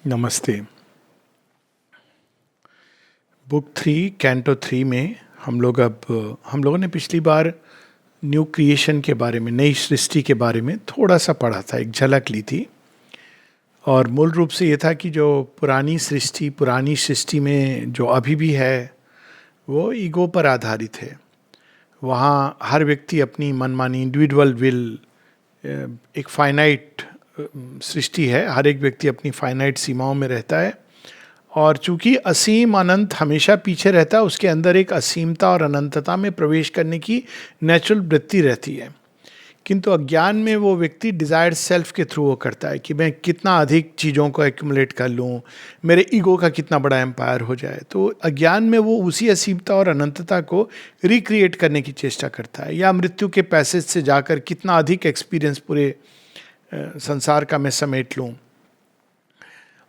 नमस्ते। Book 3 canto 3 में हम लोगों ने पिछली बार न्यू क्रिएशन के बारे में, नई सृष्टि के बारे में थोड़ा सा पढ़ा था, एक झलक ली थी। और मूल रूप से ये था कि जो पुरानी सृष्टि में जो अभी भी है वो ईगो पर आधारित है। वहाँ हर व्यक्ति अपनी मनमानी इंडिविजुअल विल, एक फाइनाइट सृष्टि है, हर एक व्यक्ति अपनी फाइनाइट सीमाओं में रहता है। और चूंकि असीम अनंत हमेशा पीछे रहता है, उसके अंदर एक असीमता और अनंतता में प्रवेश करने की नेचुरल वृत्ति रहती है। किंतु अज्ञान में वो व्यक्ति डिजायर्ड सेल्फ के थ्रू वो करता है कि मैं कितना अधिक चीज़ों को एक्यूमुलेट कर लूँ, मेरे ईगो का कितना बड़ा एम्पायर हो जाए। तो अज्ञान में वो उसी असीमता और अनंतता को रिक्रिएट करने की चेष्टा करता है, या मृत्यु के पैसेज से जाकर कितना अधिक एक्सपीरियंस पूरे संसार का मैं समेट लूँ।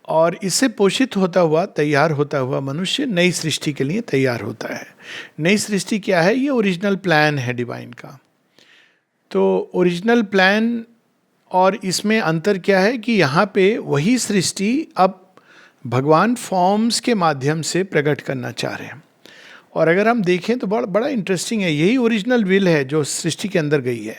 और इससे पोषित होता हुआ, तैयार होता हुआ मनुष्य नई सृष्टि के लिए तैयार होता है। नई सृष्टि क्या है? ये ओरिजिनल प्लान है डिवाइन का। तो ओरिजिनल प्लान और इसमें अंतर क्या है कि यहाँ पे वही सृष्टि अब भगवान फॉर्म्स के माध्यम से प्रकट करना चाह रहे हैं। और अगर हम देखें तो बड़ा इंटरेस्टिंग है, यही ओरिजिनल विल है जो सृष्टि के अंदर गई है,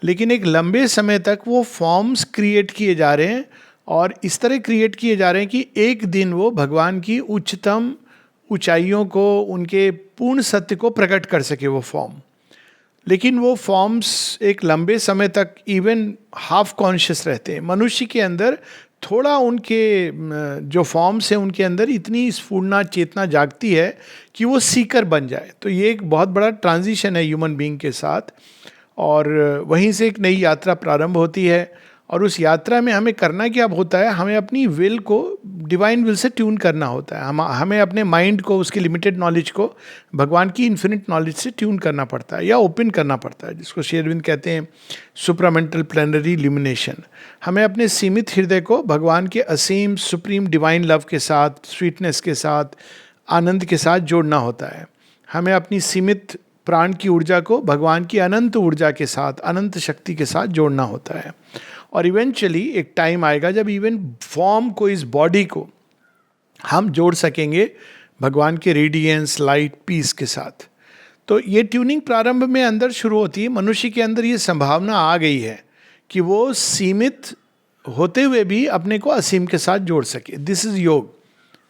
लेकिन एक लंबे समय तक वो फॉर्म्स क्रिएट किए जा रहे हैं। और इस तरह क्रिएट किए जा रहे हैं कि एक दिन वो भगवान की उच्चतम ऊंचाइयों को, उनके पूर्ण सत्य को प्रकट कर सके वो फॉर्म। लेकिन वो फॉर्म्स एक लंबे समय तक इवन हाफ कॉन्शियस रहते हैं। मनुष्य के अंदर थोड़ा उनके जो फॉर्म्स हैं उनके अंदर इतनी स्फूर्णा चेतना जागती है कि वो सीकर बन जाए। तो ये एक बहुत बड़ा ट्रांजिशन है ह्यूमन बीइंग के साथ। और वहीं से एक नई यात्रा प्रारंभ होती है। और उस यात्रा में हमें करना क्या होता है? हमें अपनी विल को डिवाइन विल से ट्यून करना होता है। हमें अपने माइंड को, उसकी लिमिटेड नॉलेज को भगवान की इन्फिनिट नॉलेज से ट्यून करना पड़ता है, या ओपन करना पड़ता है, जिसको श्री अरविंद कहते हैं सुप्रामेंटल प्लेनरी इल्यूमिनेशन। हमें अपने सीमित हृदय को भगवान के असीम सुप्रीम डिवाइन लव के साथ, स्वीटनेस के साथ, आनंद के साथ जोड़ना होता है। हमें अपनी सीमित प्राण की ऊर्जा को भगवान की अनंत ऊर्जा के साथ, अनंत शक्ति के साथ जोड़ना होता है। और इवेंचुअली एक टाइम आएगा जब इवन फॉर्म को, इस बॉडी को हम जोड़ सकेंगे भगवान के रेडियंस, लाइट, पीस के साथ। तो ये ट्यूनिंग प्रारंभ में अंदर शुरू होती है। मनुष्य के अंदर ये संभावना आ गई है कि वो सीमित होते हुए भी अपने को असीम के साथ जोड़ सके। दिस इज योग।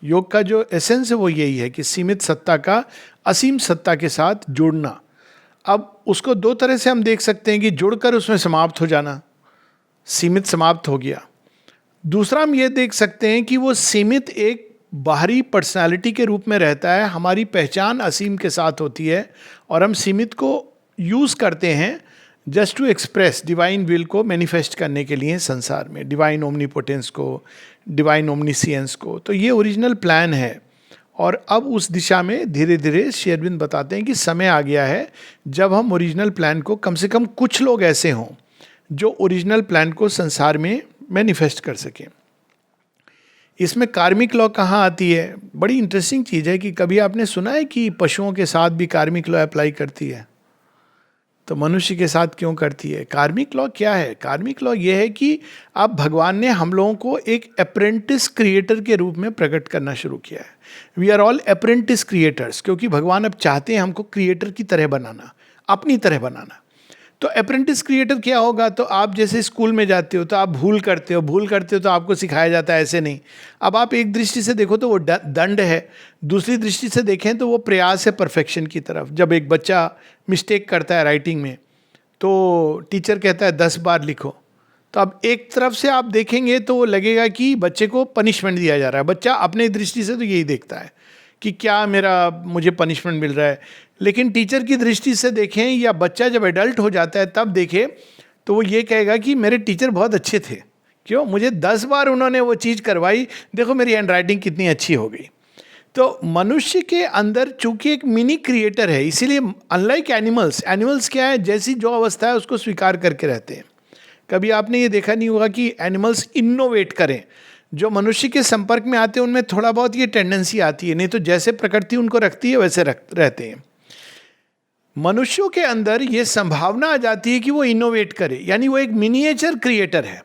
योग का जो एसेंस है वो यही है कि सीमित सत्ता का असीम सत्ता के साथ जोड़ना। अब उसको दो तरह से हम देख सकते हैं कि जुड़कर उसमें समाप्त हो जाना, सीमित समाप्त हो गया। दूसरा हम ये देख सकते हैं कि वो सीमित एक बाहरी पर्सनालिटी के रूप में रहता है। हमारी पहचान असीम के साथ होती है और हम सीमित को यूज करते हैं just to express divine will को मैनिफेस्ट करने के लिए संसार में, डिवाइन ओमनीपोटेंस को, डिवाइन ओमनीसियंस को। तो ये ओरिजिनल प्लान है। और अब उस दिशा में धीरे धीरे श्री अरविंद बताते हैं कि समय आ गया है जब हम ओरिजिनल प्लान को, कम से कम कुछ लोग ऐसे हों जो ओरिजिनल प्लान को संसार में मैनिफेस्ट कर सकें। इसमें कार्मिक लॉ कहाँ आती है? बड़ी इंटरेस्टिंग चीज़ है कि कभी आपने सुना है कि पशुओं के साथ भी कार्मिक लॉ अप्लाई करती है, तो मनुष्य के साथ क्यों करती है? कार्मिक लॉ क्या है? कार्मिक लॉ ये है कि अब भगवान ने हम लोगों को एक अप्रेंटिस क्रिएटर के रूप में प्रकट करना शुरू किया है। We are all apprentice creators, क्योंकि भगवान अब चाहते हैं हमको क्रिएटर की तरह बनाना, अपनी तरह बनाना। तो अप्रेंटिस क्रिएटर क्या होगा? तो आप जैसे स्कूल में जाते हो तो आप भूल करते हो तो आपको सिखाया जाता है, ऐसे नहीं। अब आप एक दृष्टि से देखो तो वो दंड है, दूसरी दृष्टि से देखें तो वो प्रयास है परफेक्शन की तरफ। जब एक बच्चा मिस्टेक करता है राइटिंग में तो टीचर कहता है 10 बार लिखो, तो अब एक तरफ से आप देखेंगे तो वो लगेगा कि बच्चे को पनिशमेंट दिया जा रहा है। बच्चा अपने दृष्टि से तो यही देखता है कि क्या मुझे पनिशमेंट मिल रहा है। लेकिन टीचर की दृष्टि से देखें, या बच्चा जब एडल्ट हो जाता है तब देखें, तो वो ये कहेगा कि मेरे टीचर बहुत अच्छे थे। क्यों? मुझे 10 बार उन्होंने वो चीज़ करवाई, देखो मेरी हैंड राइटिंग कितनी अच्छी हो गई। तो मनुष्य के अंदर चूंकि एक मिनी क्रिएटर है, इसीलिए अनलाइक एनिमल्स क्या है? जैसी जो अवस्था है उसको स्वीकार करके रहते हैं। कभी आपने ये देखा नहीं होगा कि एनिमल्स इनोवेट करें। जो मनुष्य के संपर्क में आते हैं उनमें थोड़ा बहुत ये टेंडेंसी आती है, नहीं तो जैसे प्रकृति उनको रखती है वैसे रहते हैं। मनुष्यों के अंदर ये संभावना आ जाती है कि वो इनोवेट करे, यानी वो एक मिनिएचर क्रिएटर है।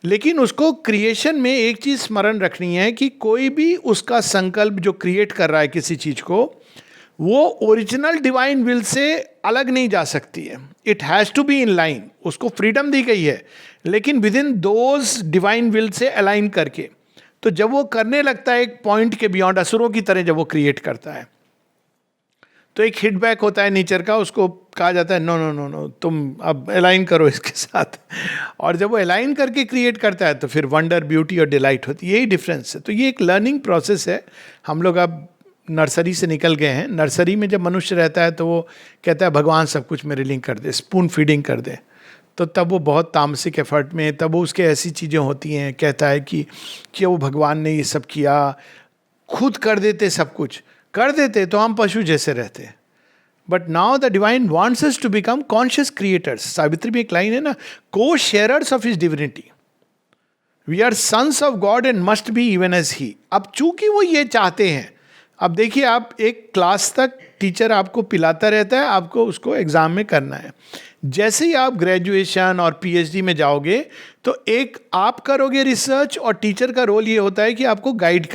लेकिन उसको क्रिएशन में एक चीज स्मरण रखनी है कि कोई भी उसका संकल्प जो क्रिएट कर रहा है किसी चीज को, वो ओरिजिनल डिवाइन विल से अलग नहीं जा सकती है. It has to be in line. उसको फ्रीडम दी गई है, लेकिन within those divine will से अलाइन करके. तो जब वो करने लगता है एक पॉइंट के बियॉन्ड, असुरों की तरह जब वो क्रिएट करता है, तो एक हिटबैक होता है नेचर का. उसको कहा जाता है नो नो नो नो, तुम अब अलाइन करो इसके साथ. और जब वो अलाइन करके क्रिएट करता है तो फिर वंडर, ब्यूटी और डिलाइट होती है. यही डिफरेंस है. तो ये एक लर्निंग प्रोसेस है. हम लोग अब नर्सरी से निकल गए हैं. नर्सरी में जब मनुष्य रहता है तो वो कहता है भगवान सब कुछ मेरे लिए कर दे, स्पून फीडिंग कर दे. तो तब वो बहुत तामसिक एफर्ट में, तब वो उसके ऐसी चीज़ें होती हैं, कहता है कि वो भगवान ने ये सब किया, खुद कर देते, सब कुछ कर देते तो हम पशु जैसे रहते. But now the divine wants us to become conscious creators. Savitri में एक लाइन है ना, co sharers of his divinity. We are sons of God and must be even as he. अब चूंकि वो ये चाहते हैं, अब देखिए आप एक क्लास तक टीचर आपको पिलाता रहता है, आपको उसको एग्जाम में करना है. जैसे ही आप ग्रेजुएशन और पीएचडी में जाओगे तो एक आप करोगे रिसर्च, और टीचर का रोल ये होता है कि आपको गाइड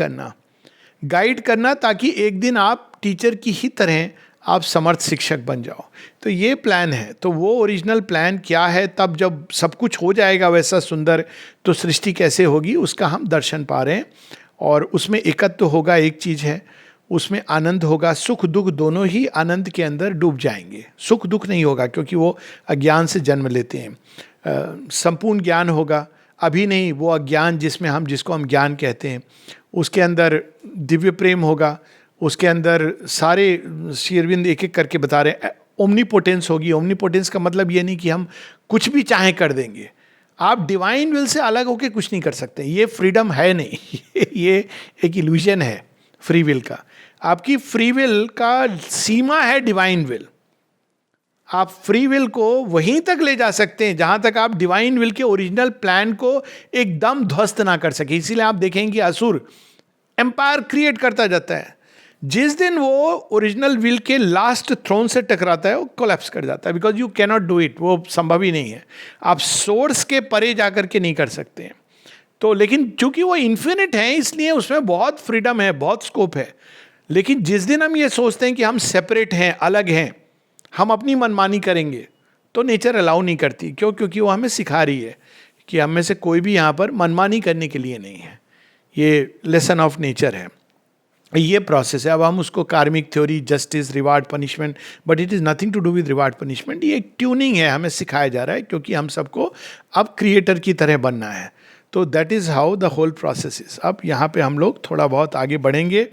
करना ताकि एक दिन आप टीचर की ही तरह आप समर्थ शिक्षक बन जाओ. तो ये प्लान है. तो वो ओरिजिनल प्लान क्या है, तब जब सब कुछ हो जाएगा वैसा सुंदर, तो सृष्टि कैसे होगी उसका हम दर्शन पा रहे हैं. और उसमें एकत्व तो होगा, एक चीज़ है, उसमें आनंद होगा. सुख दुख दोनों ही आनंद के अंदर डूब जाएंगे. सुख दुख नहीं होगा क्योंकि वो अज्ञान से जन्म लेते हैं. संपूर्ण ज्ञान होगा, अभी नहीं. वो अज्ञान जिसको हम ज्ञान कहते हैं, उसके अंदर दिव्य प्रेम होगा. उसके अंदर सारे श्री अरविंद एक एक करके बता रहे हैं. ओमनीपोटेंस होगी. ओमनीपोटेंस का मतलब ये नहीं कि हम कुछ भी चाहें कर देंगे. आप डिवाइन विल से अलग होकर कुछ नहीं कर सकते. ये फ्रीडम है नहीं. ये एक इल्यूजन है फ्री विल का. आपकी फ्री विल का सीमा है डिवाइन विल. आप फ्री विल को वहीं तक ले जा सकते हैं जहां तक आप डिवाइन विल के ओरिजिनल प्लान को एकदम ध्वस्त ना कर सके. इसीलिए आप देखेंगे कि असुर एम्पायर क्रिएट करता जाता है. जिस दिन वो ओरिजिनल विल के लास्ट थ्रोन से टकराता है, वो कोलैप्स कर जाता है. Because you cannot do it. वो संभव ही नहीं है. आप सोर्स के परे जाकर के नहीं कर सकते हैं. तो लेकिन चूंकि वो इन्फिनिट है, इसलिए उसमें बहुत फ्रीडम है, बहुत स्कोप है. लेकिन जिस दिन हम ये सोचते हैं कि हम सेपरेट हैं, अलग हैं, हम अपनी मनमानी करेंगे, तो नेचर अलाउ नहीं करती. क्यों? क्योंकि वो हमें सिखा रही है कि हम में से कोई भी यहाँ पर मनमानी करने के लिए नहीं है. ये लेसन ऑफ नेचर है. ये प्रोसेस है. अब हम उसको karmic theory, justice, reward, punishment, but it is nothing to do with reward punishment. ये एक ट्यूनिंग है, हमें सिखाया जा रहा है, क्योंकि हम सबको अब क्रिएटर की तरह बनना है. तो that is how the whole process is. अब यहाँ पे हम लोग थोड़ा बहुत आगे बढ़ेंगे.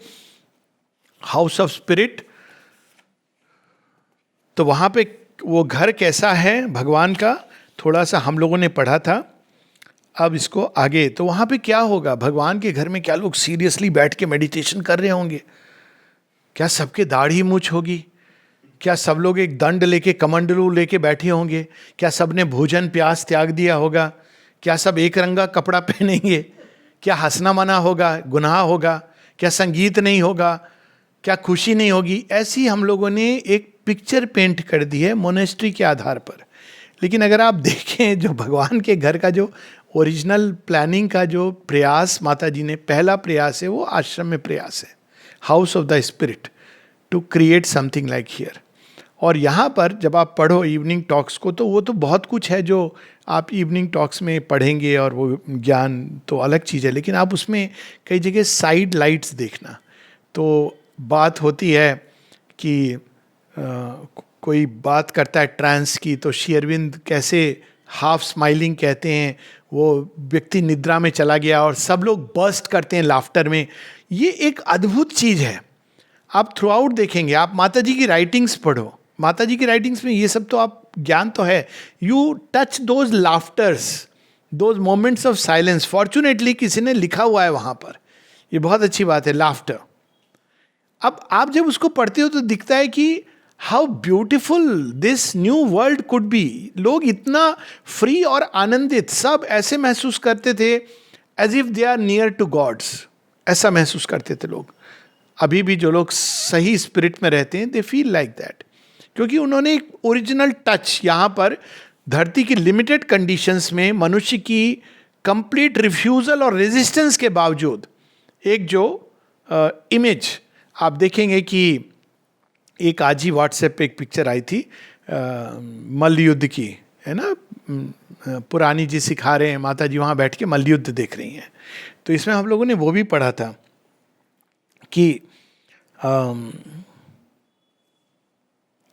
हाउस ऑफ स्पिरिट, तो वहाँ पे वो घर कैसा है भगवान का, थोड़ा सा हम लोगों ने पढ़ा था. अब इसको आगे, तो वहाँ पे क्या होगा भगवान के घर में? क्या लोग सीरियसली बैठ के मेडिटेशन कर रहे होंगे? क्या सबके दाढ़ी मूछ होगी? क्या सब लोग एक दंड लेके, कमंडलू लेके बैठे होंगे? क्या सब ने भोजन प्यास त्याग दिया होगा? क्या सब एक रंगा कपड़ा पहनेंगे? क्या हंसना मना होगा, गुनाह होगा? क्या संगीत नहीं होगा? क्या खुशी नहीं होगी? ऐसी हम लोगों ने एक पिक्चर पेंट कर दी है मोनेस्ट्री के आधार पर. लेकिन अगर आप देखें जो भगवान के घर का जो ओरिजिनल प्लानिंग का जो प्रयास माता जी ने, पहला प्रयास है वो आश्रम में प्रयास है, house of the spirit, to create something like here. और यहाँ पर जब आप पढ़ो इवनिंग टॉक्स को, तो वो तो बहुत कुछ है जो आप इवनिंग टॉक्स में पढ़ेंगे, और वो ज्ञान तो अलग चीज़ है. लेकिन आप उसमें कई जगह साइड लाइट्स देखना. तो बात होती है कि कोई बात करता है ट्रांस की, तो श्री अरविंद कैसे हाफ स्माइलिंग कहते हैं, वो व्यक्ति निद्रा में चला गया और सब लोग बर्स्ट करते हैं लाफ्टर में. ये एक अद्भुत चीज़ है. आप थ्रू आउट देखेंगे, आप माता जी की राइटिंग्स पढ़ो, माता जी की राइटिंग्स में ये सब तो आप ज्ञान तो है. You touch those laughters, those moments of silence. Fortunately किसी ने लिखा हुआ है वहाँ पर, ये बहुत अच्छी बात है, लाफ्टर. अब आप जब उसको पढ़ते हो तो दिखता है कि how beautiful this new world could be. लोग इतना फ्री और आनंदित, सब ऐसे महसूस करते थे as if they are near to gods. ऐसा महसूस करते थे लोग. अभी भी जो लोग सही स्पिरिट में रहते हैं, दे फील लाइक दैट, क्योंकि उन्होंने एक ओरिजिनल टच यहाँ पर धरती की लिमिटेड कंडीशंस में मनुष्य की कंप्लीट रिफ्यूजल और रेजिस्टेंस के बावजूद एक जो इमेज आप देखेंगे कि एक आज ही व्हाट्सएप पे एक पिक्चर आई थी मल्ल युद्ध की, है ना, पुरानी जी सिखा रहे हैं, माता जी वहाँ बैठ के मल्ल युद्ध देख रही हैं। तो इसमें हम लोगों ने वो भी पढ़ा था कि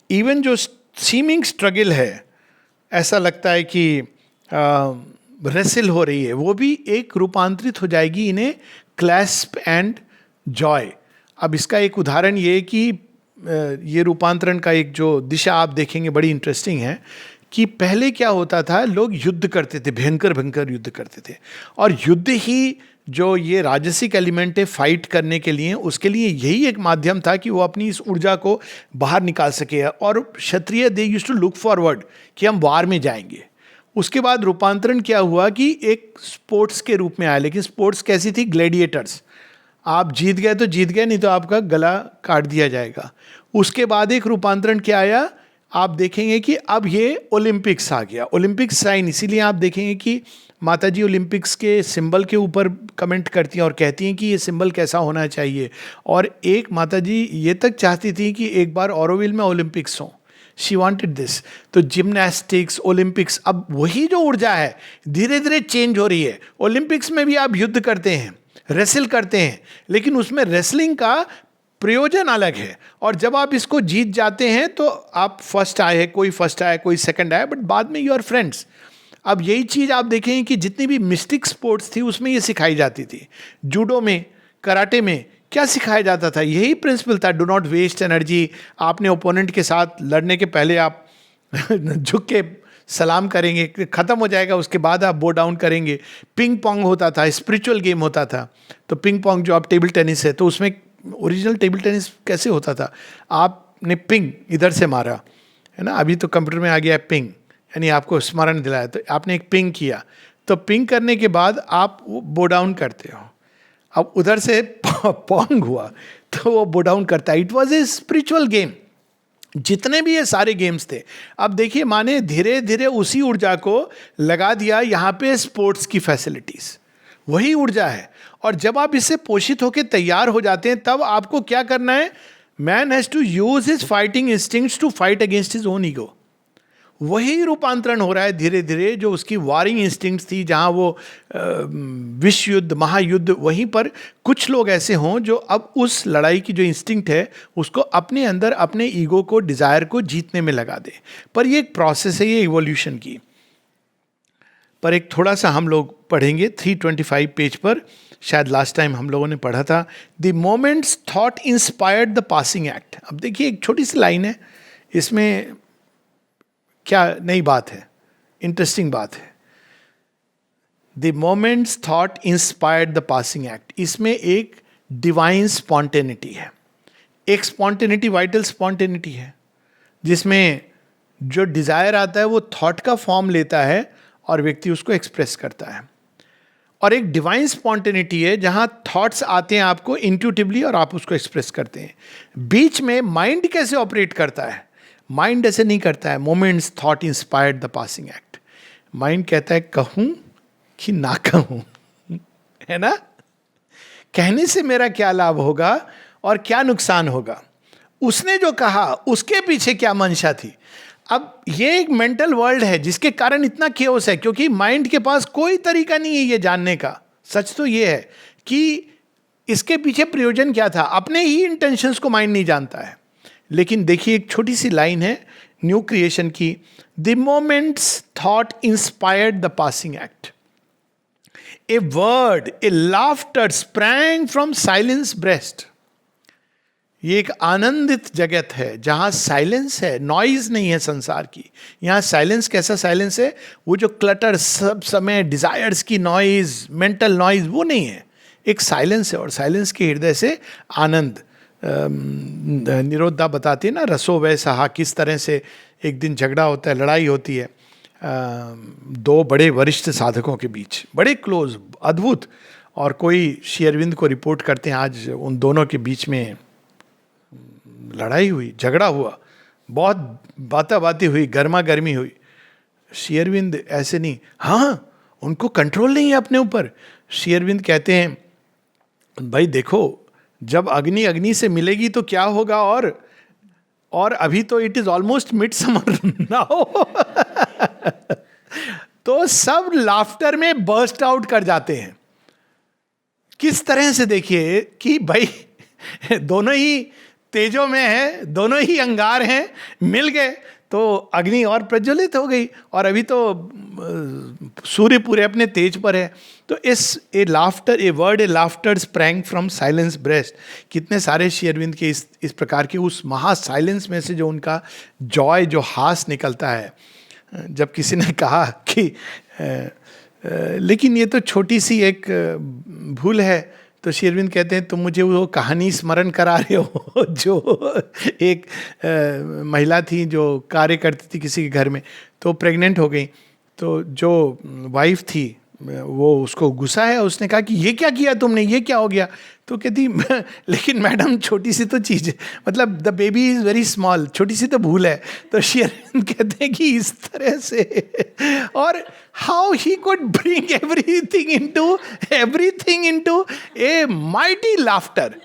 इवन जो सीमिंग स्ट्रगल है, ऐसा लगता है कि रेसिल हो रही है, वो भी एक रूपांतरित हो जाएगी इन ए क्लैस्प एंड जॉय। अब इसका एक उदाहरण ये है कि ये रूपांतरण का एक जो दिशा आप देखेंगे बड़ी इंटरेस्टिंग है कि पहले क्या होता था, लोग युद्ध करते थे, भयंकर भयंकर युद्ध करते थे, और युद्ध ही जो ये राजसिक एलिमेंट है फाइट करने के लिए, उसके लिए यही एक माध्यम था कि वो अपनी इस ऊर्जा को बाहर निकाल सके। और Kshatriya they used to look forward कि हम वार में जाएंगे। उसके बाद रूपांतरण क्या हुआ कि एक स्पोर्ट्स के रूप में आया, लेकिन स्पोर्ट्स कैसी थी, ग्लैडिएटर्स, आप जीत गए तो जीत गए, नहीं तो आपका गला काट दिया जाएगा। उसके बाद एक रूपांतरण क्या आया, आप देखेंगे कि अब ये ओलंपिक्स आ गया। ओलंपिक्स साइन, इसीलिए आप देखेंगे कि माता जी ओलंपिक्स के सिंबल के ऊपर कमेंट करती हैं और कहती हैं कि ये सिंबल कैसा होना चाहिए। और एक माता जी ये तक चाहती थी कि एक बार ऑरोविल में ओलंपिक्स हो, शी वांटेड दिस। तो जिम्नास्टिक्स, ओलंपिक्स, अब वही जो ऊर्जा है धीरे धीरे चेंज हो रही है। ओलंपिक्स में भी आप युद्ध करते हैं, रेसल करते हैं, लेकिन उसमें रेसलिंग का प्रयोजन अलग है। और जब आप इसको जीत जाते हैं तो आप फर्स्ट आए हैं, कोई फर्स्ट आया, कोई सेकंड आया, बट बाद में यू आर फ्रेंड्स। अब यही चीज़ आप देखें कि जितनी भी मिस्टिक स्पोर्ट्स थी उसमें ये सिखाई जाती थी। जूडो में, कराटे में क्या सिखाया जाता था, यही प्रिंसिपल था, डू नॉट वेस्ट एनर्जी। आपने ओपोनेंट के साथ लड़ने के पहले आप झुक के सलाम करेंगे, ख़त्म हो जाएगा, उसके बाद आप बो डाउन करेंगे। पिंग पोंग होता था, स्पिरिचुअल गेम होता था। तो पिंग पोंग जो आप टेबल टेनिस है, तो उसमें ओरिजिनल टेबल टेनिस कैसे होता था, आपने पिंग इधर से मारा, है ना, अभी तो कंप्यूटर में आ गया है पिंग, यानी आपको स्मरण दिलाया, तो आपने एक पिंग किया, तो पिंग करने के बाद आप वो बो डाउन करते हो। अब उधर से पोंग हुआ तो वो बो डाउन करता है। It was a spiritual game. जितने भी ये सारे गेम्स थे, अब देखिए माने धीरे धीरे उसी ऊर्जा को लगा दिया यहाँ पे स्पोर्ट्स की फैसिलिटीज, वही ऊर्जा है। और जब आप इससे पोषित होकर तैयार हो जाते हैं, तब आपको क्या करना है, man has to use his fighting instincts to fight against his own ego. वही रूपांतरण हो रहा है धीरे धीरे, जो उसकी वारिंग इंस्टिंक्ट्स थी, जहाँ वो विश्व युद्ध, महायुद्ध, वहीं पर कुछ लोग ऐसे हों जो अब उस लड़ाई की जो इंस्टिंक्ट है उसको अपने अंदर, अपने ईगो को, डिजायर को जीतने में लगा दे। पर ये एक प्रोसेस है, ये इवोल्यूशन की। पर एक थोड़ा सा हम लोग पढ़ेंगे 325 पेज पर, शायद लास्ट टाइम हम लोगों ने पढ़ा था, the moments thought inspired the passing act. अब देखिए एक छोटी सी लाइन है, इसमें क्या नई बात है, इंटरेस्टिंग बात है। The moments thought inspired the passing act, इसमें एक डिवाइन स्पॉन्टेनिटी है, एक स्पॉन्टेनिटी, वाइटल स्पॉन्टेनिटी है, जिसमें जो डिजायर आता है वो थॉट का फॉर्म लेता है और व्यक्ति उसको एक्सप्रेस करता है। और एक डिवाइन स्पॉन्टेनिटी है जहां थॉट्स आते हैं आपको इंट्यूटिवली और आप उसको एक्सप्रेस करते हैं। बीच में माइंड कैसे ऑपरेट करता है, माइंड ऐसे नहीं करता है। Moments thought inspired the passing act, mind कहता है कहूं कि ना कहूं, है ना, कहने से मेरा क्या लाभ होगा और क्या नुकसान होगा, उसने जो कहा उसके पीछे क्या मंशा थी। अब ये एक मेंटल वर्ल्ड है जिसके कारण इतना केओस है, क्योंकि माइंड के पास कोई तरीका नहीं है ये जानने का। सच तो ये है कि इसके पीछे प्रयोजन क्या था, अपने ही इंटेंशंस को माइंड नहीं जानता है। लेकिन देखिए एक छोटी सी लाइन है न्यू क्रिएशन की, the moments thought inspired the passing act, a word, A laughter sprang from silence breast. ये एक आनंदित जगत है जहां साइलेंस है, नॉइज नहीं है संसार की। यहां साइलेंस, कैसा साइलेंस है, वो जो क्लटर सब समय डिजायर्स की नॉइज, मेंटल नॉइज, वो नहीं है, एक साइलेंस है। और साइलेंस के हृदय से आनंद। निरोधा बताती है ना, रसो वै सहा, किस तरह से एक दिन झगड़ा होता है, लड़ाई होती है दो बड़े वरिष्ठ साधकों के बीच, बड़े क्लोज, अद्भुत। और कोई श्री अरविंद को रिपोर्ट करते हैं आज उन दोनों के बीच में लड़ाई हुई, झगड़ा हुआ, बहुत बाता बाती हुई, गर्मा गर्मी हुई। श्री अरविंद ऐसे नहीं, हाँ उनको कंट्रोल नहीं है अपने ऊपर। श्री अरविंद कहते हैं भाई देखो, जब अग्नि अग्नि से मिलेगी तो क्या होगा, और अभी तो it is almost mid summer now. तो सब लाफ्टर में बर्स्ट आउट कर जाते हैं। किस तरह से देखिए कि भाई दोनों ही तेजों में है, दोनों ही अंगार हैं, मिल गए तो अग्नि और प्रज्वलित हो गई, और अभी तो सूर्य पूरे अपने तेज पर है। तो a word a laughter sprang from silence breast. कितने सारे श्री अरविंद के इस प्रकार के उस महा साइलेंस में से जो उनका जॉय, जो हास निकलता है। जब किसी ने कहा कि लेकिन ये तो छोटी सी एक भूल है, तो श्री अरविंद कहते हैं तुम मुझे वो कहानी स्मरण करा रहे हो जो एक महिला थी जो कार्य करती थी किसी के घर में, तो प्रेग्नेंट हो गई। तो जो वाइफ थी वो उसको गुस्सा है, उसने कहा कि ये क्या किया तुमने, ये क्या हो गया। तो कहती लेकिन मैडम छोटी सी तो चीज़ है, मतलब the baby is very small, छोटी सी तो भूल है। तो श्री अरविंद कहते हैं कि इस तरह से, और how he could bring everything into a mighty laughter.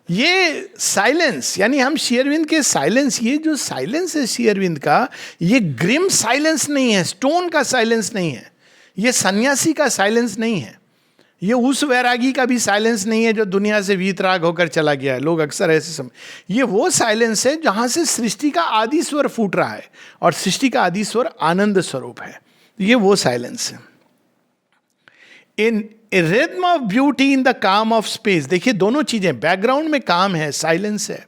ये साइलेंस, यानी हम श्री अरविंद के साइलेंस, ये जो साइलेंस है श्री अरविंद का, ये ग्रिम साइलेंस नहीं है, स्टोन का साइलेंस नहीं है, ये सन्यासी का साइलेंस नहीं है, ये उस वैरागी का भी साइलेंस नहीं है जो दुनिया से वीतराग होकर चला गया है। लोग अक्सर ऐसे ये वो साइलेंस है जहां से सृष्टि का आदि स्वर फूट रहा है, और सृष्टि का आदि स्वर आनंद स्वरूप है। ये वो साइलेंस है। In a rhythm of beauty in the calm of space. देखिए दोनों चीजें, बैकग्राउंड में काम है, साइलेंस है,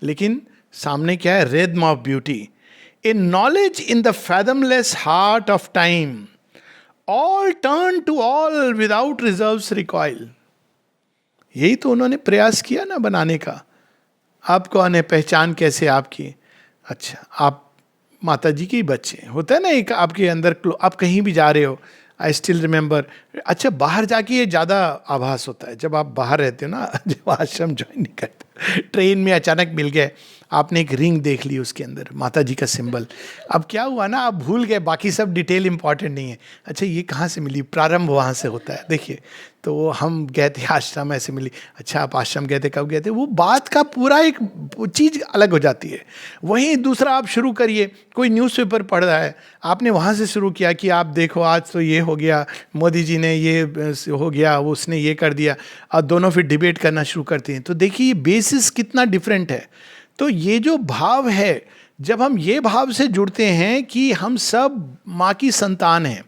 लेकिन सामने क्या है, rhythm of beauty. In knowledge in the fathomless heart of time, all turn to all without reserves recoil. यही तो उन्होंने प्रयास किया ना बनाने का। आप कौन है, पहचान कैसे आपकी, अच्छा आप माता जी के ही बच्चे। होता है ना एक आपके अंदर, आप कहीं भी जा रहे हो, आई स्टिल रिमेंबर। अच्छा बाहर जाके ये ज़्यादा आभास होता है, जब आप बाहर रहते हो ना, जब आश्रम ज्वाइन नहीं करते, ट्रेन में अचानक मिल गए, आपने एक रिंग देख ली उसके अंदर माता जी का सिंबल। अब क्या हुआ ना, आप भूल गए, बाकी सब डिटेल इंपॉर्टेंट नहीं है। अच्छा ये कहाँ से मिली, प्रारंभ वहाँ से होता है। देखिए तो हम गए थे आश्रम, ऐसे मिली। अच्छा आप आश्रम गए थे, कब गए थे, वो बात का पूरा एक चीज़ अलग हो जाती है। वहीं दूसरा आप शुरू करिए, कोई न्यूज़पेपर पढ़ रहा है, आपने वहाँ से शुरू किया कि आप देखो आज तो ये हो गया, मोदी जी ने ये हो गया, उसने ये कर दिया, और दोनों फिर डिबेट करना शुरू करते हैं। तो देखिए बेसिस कितना डिफरेंट है। तो ये जो भाव है, जब हम ये भाव से जुड़ते हैं कि हम सब माँ की संतान हैं,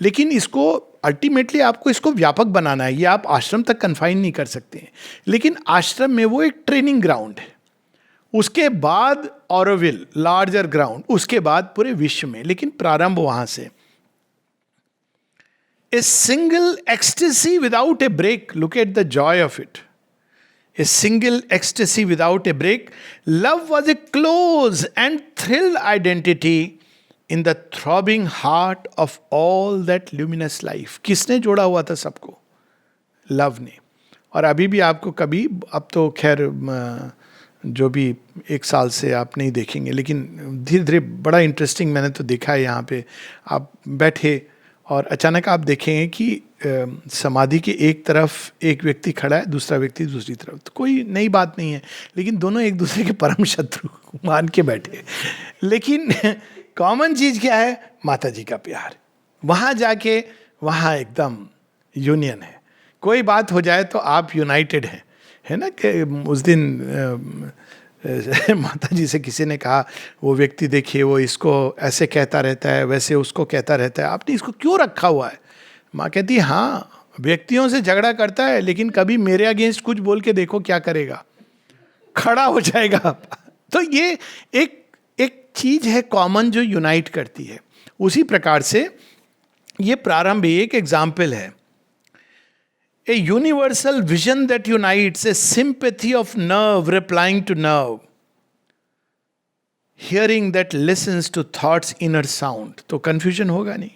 लेकिन इसको अल्टीमेटली आपको इसको व्यापक बनाना है। ये आप आश्रम तक कन्फाइन नहीं कर सकते हैं, लेकिन आश्रम में वो एक ट्रेनिंग ग्राउंड है, उसके बाद ऑरोविल लार्जर ग्राउंड, उसके बाद पूरे विश्व में, लेकिन प्रारंभ वहां से। A single ecstasy without a break, look at the joy of it. A single ecstasy without a break. Love was a close and thrilled identity in the throbbing heart of all that luminous life. किसने जोड़ा हुआ था सबको? Love ने। और अभी भी आपको कभी, अब तो खैर जो भी 1 साल से आप नहीं देखेंगे, लेकिन धीरे धीरे बड़ा इंटरेस्टिंग मैंने तो देखा है। यहाँ पे आप बैठे और अचानक आप देखेंगे कि समाधि के एक तरफ एक व्यक्ति खड़ा है, दूसरा व्यक्ति दूसरी तरफ। तो कोई नई बात नहीं है, लेकिन दोनों एक दूसरे के परम शत्रु मान के बैठे। लेकिन कॉमन चीज क्या है, माता जी का प्यार। वहां जाके वहां एकदम यूनियन है। कोई बात हो जाए तो आप यूनाइटेड हैं, है ना। कि उस दिन माता जी से किसी ने कहा, वो व्यक्ति देखिए वो इसको ऐसे कहता रहता है, वैसे उसको कहता रहता है, आपने इसको क्यों रखा हुआ है। माँ कहती हाँ, व्यक्तियों से झगड़ा करता है, लेकिन कभी मेरे अगेंस्ट कुछ बोल के देखो क्या करेगा, खड़ा हो जाएगा। तो ये एक चीज है कॉमन जो यूनाइट करती है। उसी प्रकार से ये प्रारंभ एक एग्जाम्पल है। A universal vision that unites, a sympathy of nerve replying to nerve, hearing that listens to thoughts inner sound. तो confusion होगा नहीं।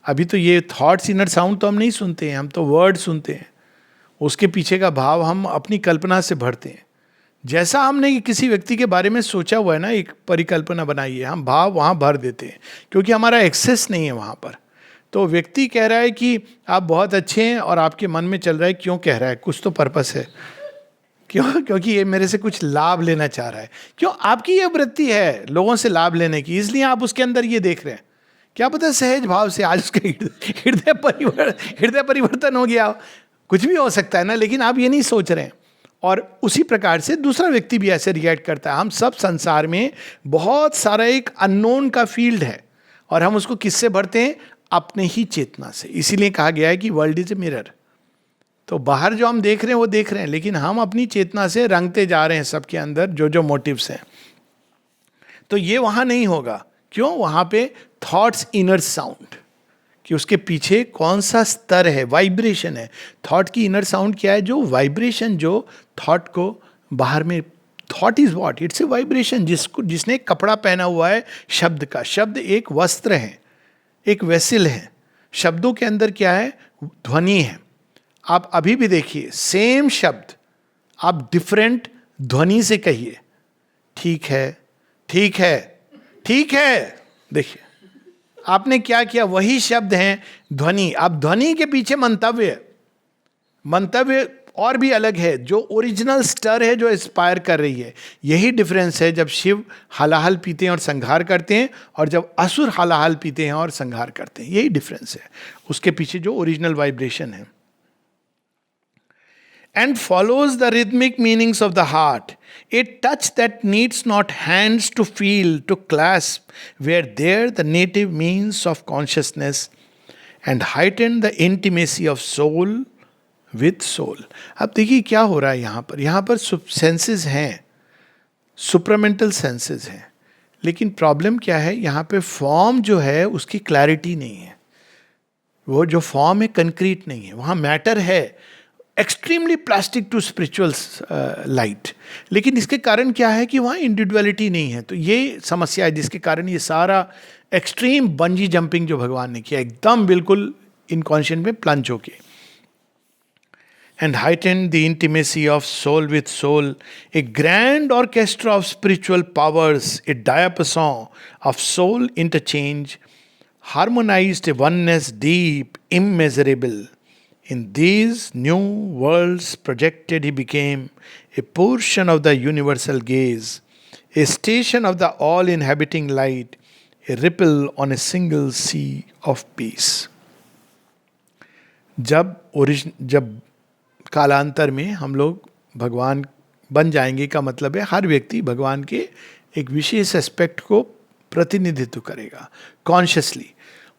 अभी तो ये थॉट्स इनर साउंड तो हम नहीं सुनते हैं, हम तो वर्ड सुनते हैं। उसके पीछे का भाव हम अपनी कल्पना से भरते हैं। जैसा हमने किसी व्यक्ति के बारे में सोचा हुआ है ना, एक परिकल्पना बनाई है, हम भाव वहाँ भर देते हैं, क्योंकि हमारा एक्सेस नहीं है वहाँ पर। तो व्यक्ति कह रहा है कि आप बहुत अच्छे हैं और आपके मन में चल रहा है क्यों कह रहा है, कुछ तो पर्पस है, क्यों, क्योंकि ये मेरे से कुछ लाभ लेना चाह रहा है। क्यों? आपकी ये वृत्ति है लोगों से लाभ लेने की, इसलिए आप उसके अंदर ये देख रहे हैं। क्या पता सहज भाव से आज उसका हृदय परिवर्तन हो गया, कुछ भी हो सकता है ना, लेकिन आप ये नहीं सोच रहे हैं। और उसी प्रकार से दूसरा व्यक्ति भी ऐसे रिएक्ट करता है। हम सब संसार में बहुत सारा एक अननोन का फील्ड है और हम उसको किससे भरते हैं? अपने ही चेतना से। इसीलिए कहा गया है कि वर्ल्ड इज ए मिरर। तो बाहर जो हम देख रहे हैं वो देख रहे हैं, लेकिन हम अपनी चेतना से रंगते जा रहे हैं सबके अंदर जो जो मोटिव्स हैं। तो ये वहां नहीं होगा। क्यों? वहां पे थॉट्स इनर साउंड, कि उसके पीछे कौन सा स्तर है, वाइब्रेशन है। थॉट की इनर साउंड क्या है? जो वाइब्रेशन जो थॉट को बाहर में, thought is what? It's a vibration. जिसने एक कपड़ा पहना हुआ है शब्द का, शब्द एक वस्त्र है, एक वेसिल है। शब्दों के अंदर क्या है? ध्वनि है। आप अभी भी देखिए, सेम शब्द आप डिफरेंट ध्वनि से कहिए, ठीक है, ठीक है, ठीक है। देखिए आपने क्या किया, वही शब्द हैं, ध्वनि। अब ध्वनि के पीछे मंतव्य और भी अलग है, जो ओरिजिनल स्टर है, जो इंस्पायर कर रही है। यही डिफरेंस है जब शिव हलाहल पीते हैं और संहार करते हैं, और जब असुर हलाहल पीते हैं और संहार करते हैं। यही डिफरेंस है, उसके पीछे जो ओरिजिनल वाइब्रेशन है। And follows the rhythmic meanings of the heart, a touch that needs not hands to feel, to clasp, where there the native means of consciousness, and heighten the intimacy of soul with soul. अब देखिए क्या हो रहा है यहाँ पर senses हैं, supramental senses हैं, लेकिन प्रॉब्लम क्या है? यहाँ पे फॉर्म जो है उसकी क्लैरिटी नहीं है। वो जो फॉर्म है कंक्रीट नहीं है, वहाँ मैटर है, extremely plastic to spiritual light. लेकिन इसके कारण क्या है कि वहाँ इंडिविजुअलिटी नहीं है। तो ये समस्या है जिसके कारण ये सारा एक्सट्रीम बंजी जंपिंग जो भगवान ने किया, एकदम बिल्कुल इनकॉन्शियंट में प्लंज होके। And heighten the intimacy of soul with soul, a grand orchestra of spiritual powers, a diapason of soul interchange, harmonised a oneness deep immeasurable. In these new worlds projected, he became a portion of the universal gaze, a station of the all-inhabiting light, a ripple on a single sea of peace. जब कालांतर में हम लोग भगवान बन जाएंगे का मतलब है हर व्यक्ति भगवान के एक विशेष एस्पेक्ट को प्रतिनिधित्व करेगा कॉन्शियसली।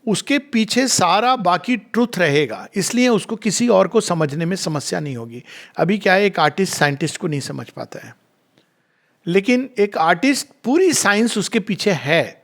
उसके पीछे सारा बाकी ट्रुथ रहेगा, इसलिए उसको किसी और को समझने में समस्या नहीं होगी। अभी क्या है, एक आर्टिस्ट साइंटिस्ट को नहीं समझ पाता है, लेकिन एक आर्टिस्ट पूरी साइंस उसके पीछे है,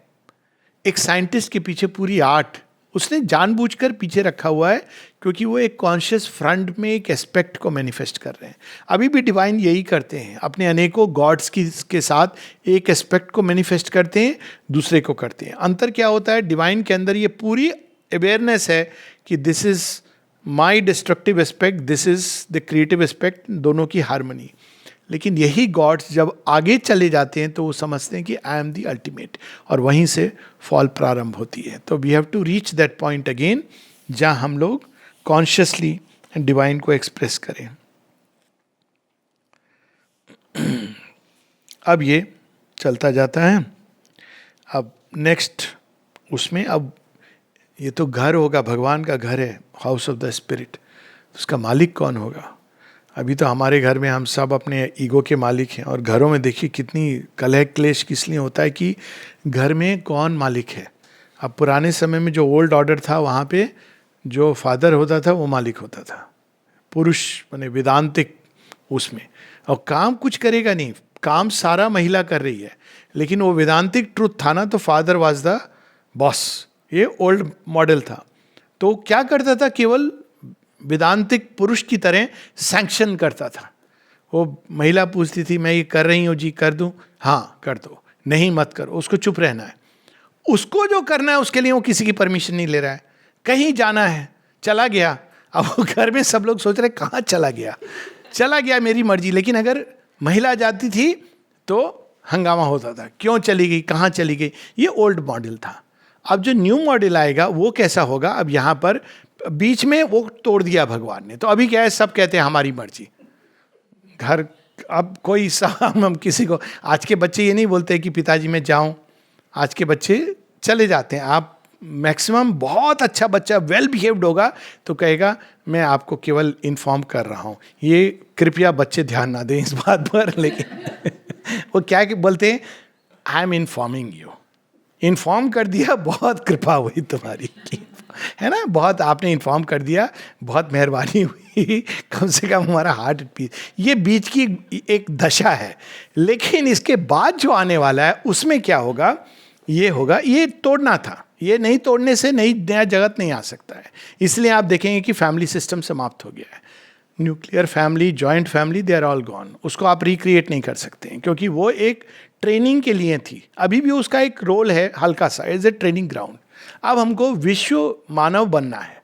एक साइंटिस्ट के पीछे पूरी आर्ट उसने जानबूझकर पीछे रखा हुआ है, क्योंकि वो एक कॉन्शियस फ्रंट में एक एस्पेक्ट को मैनिफेस्ट कर रहे हैं। अभी भी डिवाइन यही करते हैं, अपने अनेकों गॉड्स के साथ एक एस्पेक्ट को मैनिफेस्ट करते हैं, दूसरे को करते हैं। अंतर क्या होता है, डिवाइन के अंदर ये पूरी अवेयरनेस है कि this is my destructive aspect, this is the creative aspect, दोनों की हार्मनी। लेकिन यही गॉड्स जब आगे चले जाते हैं तो वो समझते हैं कि आई एम द अल्टीमेट, और वहीं से फॉल प्रारंभ होती है। तो we have to reach that point again, जहाँ हम लोग कॉन्शियसली डिवाइन को एक्सप्रेस करें। अब ये चलता जाता है। अब नेक्स्ट उसमें, अब ये तो घर होगा, भगवान का घर है, हाउस ऑफ द स्पिरिट, उसका मालिक कौन होगा? अभी तो हमारे घर में हम सब अपने ईगो के मालिक हैं, और घरों में देखिए कितनी कलह क्लेश किस लिए होता है कि घर में कौन मालिक है। अब पुराने समय में जो ओल्ड ऑर्डर था, वहाँ पे जो फादर होता था वो मालिक होता था, पुरुष माने वेदांतिक उसमें, और काम कुछ करेगा नहीं, काम सारा महिला कर रही है, लेकिन वो वेदांतिक ट्रुथ था ना, तो फादर वाज द बॉस। ये ओल्ड मॉडल था। तो क्या करता था, केवल वेदांतिक पुरुष की तरह सैंक्शन करता था। वो महिला पूछती थी, मैं ये कर रही हूँ जी, कर दूँ? हाँ कर दो, नहीं मत करो, उसको चुप रहना है। उसको जो करना है उसके लिए वो किसी की परमिशन नहीं ले रहा है। कहीं जाना है, चला गया, अब वो घर में सब लोग सोच रहे कहाँ चला गया, चला गया मेरी मर्जी। लेकिन अगर महिला जाती थी तो हंगामा होता था, क्यों चली गई, कहाँ चली गई। ये ओल्ड मॉडल था। अब जो न्यू मॉडल आएगा वो कैसा होगा, अब यहाँ पर बीच में वो तोड़ दिया भगवान ने, तो अभी क्या है, सब कहते हैं हमारी मर्जी, घर, अब कोई हम किसी को, आज के बच्चे ये नहीं बोलते कि पिताजी मैं जाऊं, आज के बच्चे चले जाते हैं। आप मैक्सिमम बहुत अच्छा बच्चा वेल बिहेव्ड होगा तो कहेगा मैं आपको केवल इन्फॉर्म कर रहा हूँ, ये कृपया बच्चे ध्यान ना दें इस बात पर, लेकिन वो क्या बोलते हैं, I am informing you, inform कर दिया, बहुत कृपा हुई तुम्हारी, है ना, बहुत आपने इन्फॉर्म कर दिया, बहुत मेहरबानी हुई, कम से कम हमारा हार्ट पीस। ये बीच की एक दशा है, लेकिन इसके बाद जो आने वाला है उसमें क्या होगा, ये होगा, ये तोड़ना था, ये नहीं तोड़ने से नया जगत नहीं आ सकता है। इसलिए आप देखेंगे कि फैमिली सिस्टम समाप्त हो गया है, nuclear family, joint family, they are all gone, उसको आप रिक्रिएट नहीं कर सकते हैं, क्योंकि वो एक ट्रेनिंग के लिए थी, अभी भी उसका एक रोल है हल्का सा, एज ए ट्रेनिंग ग्राउंड। अब हमको विश्व मानव बनना है,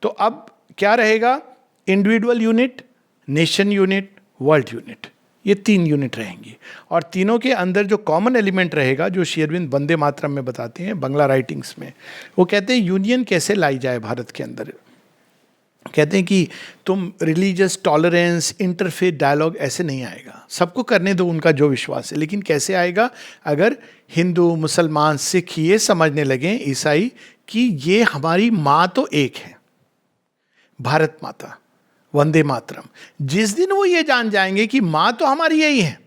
तो अब क्या रहेगा, individual unit, nation unit, world unit, ये 3 यूनिट रहेंगी, और तीनों के अंदर जो कॉमन एलिमेंट रहेगा, जो श्री अरविंद वंदे मातरम में बताते हैं बांग्ला राइटिंग्स में, वो कहते हैं यूनियन कैसे लाई जाए भारत के अंदर। कहते हैं कि तुम रिलीजियस टॉलरेंस, इंटरफेथ डायलॉग ऐसे नहीं आएगा, सबको करने दो उनका जो विश्वास है, लेकिन कैसे आएगा, अगर हिंदू, मुसलमान, सिख ये समझने लगे, ईसाई, कि ये हमारी माँ तो एक है, भारत माता, वंदे मातरम। जिस दिन वो ये जान जाएंगे कि माँ तो हमारी यही है,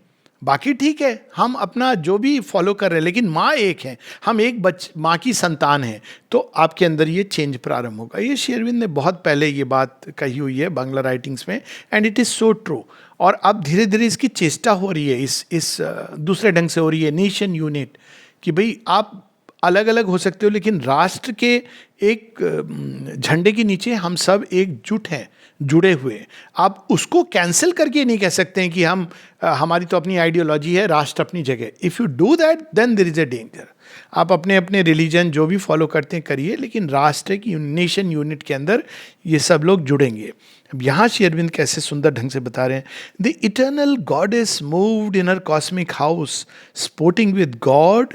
बाकी ठीक है हम अपना जो भी फॉलो कर रहे हैं, लेकिन माँ एक है, हम एक माँ की संतान हैं, तो आपके अंदर ये चेंज प्रारंभ होगा। ये श्री अरविंद ने बहुत पहले ये बात कही हुई है बांग्ला राइटिंग्स में, and it is so true. और अब धीरे धीरे इसकी चेष्टा हो रही है, इस दूसरे ढंग से हो रही है, नेशन यूनिट, कि भाई आप अलग अलग हो सकते हो, लेकिन राष्ट्र के एक झंडे के नीचे हम सब एकजुट हैं, जुड़े हुए। आप उसको कैंसिल करके नहीं कह सकते हैं कि हम हमारी तो अपनी आइडियोलॉजी है, राष्ट्र अपनी जगह। If you do that then there is a danger. आप अपने अपने रिलीजन जो भी फॉलो करते हैं करिए, लेकिन राष्ट्र की नेशन यूनिट के अंदर ये सब लोग जुड़ेंगे। अब यहाँ श्री अरविंद कैसे सुंदर ढंग से बता रहे हैं, the eternal goddess moved in her cosmic house, sporting with God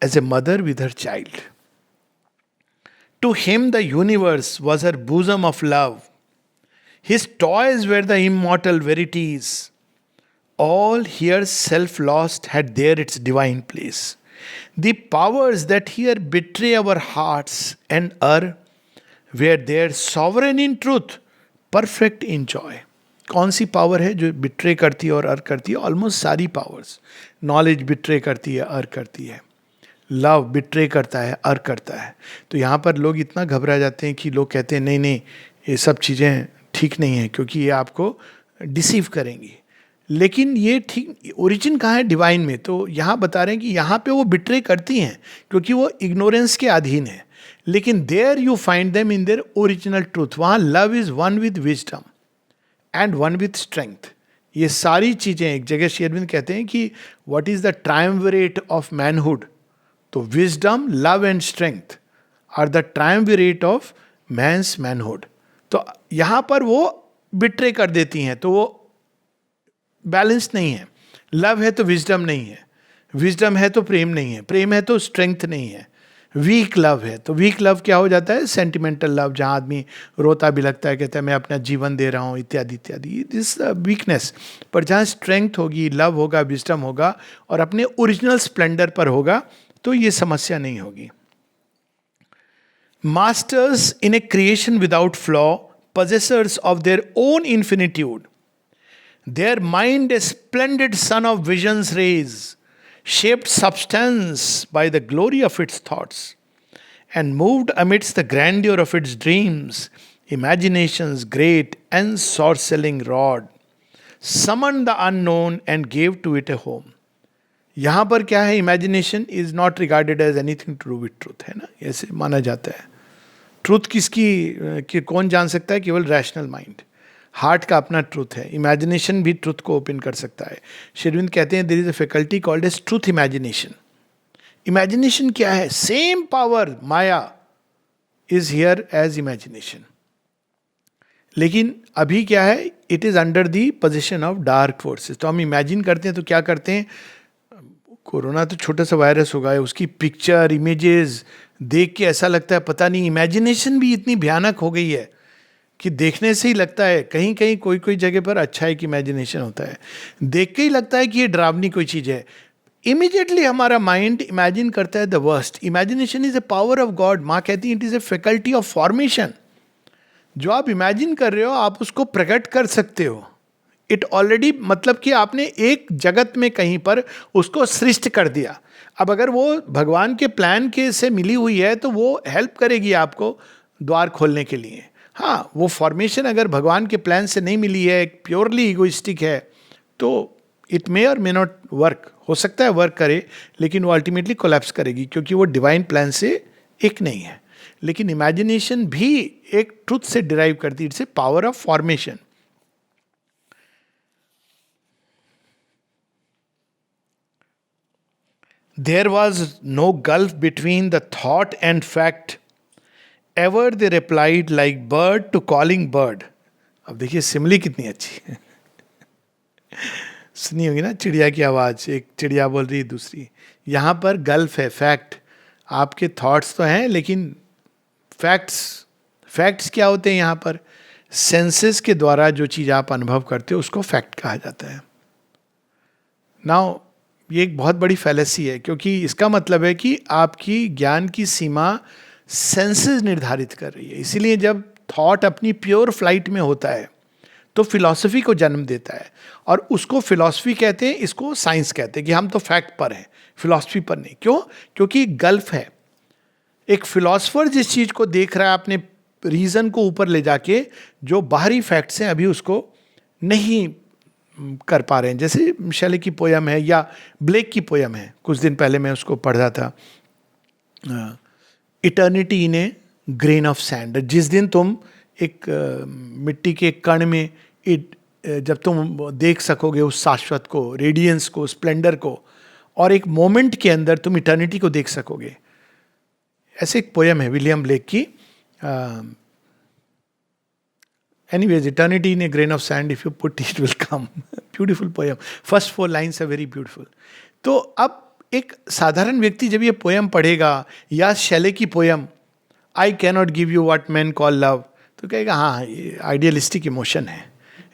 as a mother with her child. To him the universe was her bosom of love. His toys were the immortal verities. All here self-lost had there its divine place. The powers that here betray our hearts and err were there sovereign in truth, perfect in joy. कौन सी power है जो betray करती है और अर करती है? Almost सारी powers. Knowledge betray करती है, अर करती है। लव बिट्रे करता है, अर करता है। तो यहाँ पर लोग इतना घबरा जाते हैं कि लोग कहते हैं नहीं नहीं ये सब चीज़ें ठीक नहीं है, क्योंकि ये आपको डिसीव करेंगी। लेकिन ये ठीक ओरिजिन कहाँ है? डिवाइन में। तो यहाँ बता रहे हैं कि यहाँ पे वो बिट्रे करती हैं क्योंकि वो इग्नोरेंस के अधीन है, लेकिन there you find them in their original truth. वहाँ love is one with wisdom and one with strength. ये सारी चीज़ें एक जगह श्री अरविंद कहते हैं कि what is the triumvirate of manhood. तो wisdom, love and strength are the triumvirate of man's manhood. तो यहाँ पर वो बिट्रे कर देती हैं, तो वो बैलेंस नहीं है। लव है तो विजडम नहीं है, विजडम है तो प्रेम नहीं है, प्रेम है तो स्ट्रेंथ नहीं है। वीक लव है तो वीक लव क्या हो जाता है? सेंटिमेंटल लव, जहाँ आदमी रोता भी लगता है, कहता है मैं अपना जीवन दे रहा हूँ, इत्यादि इत्यादि, दिस वीकनेस। पर जहाँ स्ट्रेंथ होगी, लव होगा, विजडम होगा और अपने ओरिजिनल स्प्लेंडर पर होगा, तो ये समस्या नहीं होगी। Masters in a creation without flaw, possessors of their own infinitude, their mind a splendid sun of vision's rays, shaped substance by the glory of its thoughts, and moved amidst the grandeur of its dreams, imagination's great and sorcelling rod, summoned the unknown and gave to it a home. यहाँ पर क्या है? Imagination is not regarded as anything to do with truth, है ना, ऐसे माना जाता है। ट्रूथ किसकी कौन जान सकता है? केवल रैशनल माइंड, हार्ट का अपना ट्रूथ है। इमेजिनेशन भी ट्रूथ को ओपन कर सकता है। श्री अरविंद कहते हैं there is a faculty called as truth imagination. Imagination क्या है? Same power maya is here as imagination, लेकिन अभी क्या है? It is under the position of dark forces. तो हम इमेजिन करते हैं तो क्या करते हैं? कोरोना तो छोटा सा वायरस होगा, उसकी पिक्चर, इमेजेस, देख के ऐसा लगता है पता नहीं, इमेजिनेशन भी इतनी भयानक हो गई है कि देखने से ही लगता है, कहीं कहीं कोई कोई जगह पर अच्छा है कि इमेजिनेशन होता है, देख के ही लगता है कि ये डरावनी कोई चीज़ है। इमीडिएटली हमारा माइंड इमेजिन करता है the worst. Imagination is a power of God. माँ कहती है it is a faculty of formation. जो आप इमेजिन कर रहे हो आप उसको प्रकट कर सकते हो। इट ऑलरेडी, मतलब कि आपने एक जगत में कहीं पर उसको सृष्ट कर दिया। अब अगर वो भगवान के प्लान के से मिली हुई है तो वो हेल्प करेगी आपको द्वार खोलने के लिए। हाँ, वो फॉर्मेशन अगर भगवान के प्लान से नहीं मिली है, प्योरली इगोइस्टिक है, तो इट मे और मे नॉट वर्क। हो सकता है वर्क करे, लेकिन वो अल्टीमेटली कोलैप्स करेगी, क्योंकि वो डिवाइन प्लान से एक नहीं है। लेकिन इमेजिनेशन भी एक ट्रुथ से डिराइव करती है, it's a power of formation. There was no gulf between the thought and fact. Ever they replied like bird to calling bird. अब देखिए सिमली कितनी अच्छी है। सुनी होगी ना चिड़िया की आवाज़, एक चिड़िया बोल रही है दूसरी। यहाँ पर गल्फ है, फैक्ट। आपके थॉट्स तो हैं लेकिन फैक्ट्स क्या होते हैं यहाँ पर? सेंसेस के द्वारा जो चीज़ आप अनुभव करते हो उसको फैक्ट कहा जाता है। नाउ ये एक बहुत बड़ी फैलेसी है, क्योंकि इसका मतलब है कि आपकी ज्ञान की सीमा सेंसेस निर्धारित कर रही है। इसीलिए जब थॉट अपनी प्योर फ्लाइट में होता है तो फिलॉसफी को जन्म देता है, और उसको फिलॉसफी कहते हैं, इसको साइंस कहते हैं कि हम तो फैक्ट पर हैं, फिलॉसफी पर नहीं। क्यों? क्योंकि गल्फ है। एक फिलॉसफर जिस चीज़ को देख रहा है अपने रीज़न को ऊपर ले जाके, जो बाहरी फैक्ट्स हैं अभी उसको नहीं कर पा रहे हैं। जैसे शैले की पोयम है या ब्लेक की पोयम है, कुछ दिन पहले मैं उसको पढ़ रहा था, eternity in A grain of sand. जिस दिन तुम एक मिट्टी के कण में जब तुम देख सकोगे उस शाश्वत को, रेडियंस को, स्प्लेंडर को, और एक मोमेंट के अंदर तुम इटर्निटी को देख सकोगे। ऐसे एक पोयम है विलियम ब्लेक की, Anyways, eternity in a grain of sand, if you put it will come. Beautiful poem. First 4 lines are very beautiful. तो अब एक साधारण व्यक्ति जब ये पोयम पढ़ेगा, या शैले की poem I cannot give you what man call love, तो कहेगा हाँ ये आइडियलिस्टिक इमोशन है,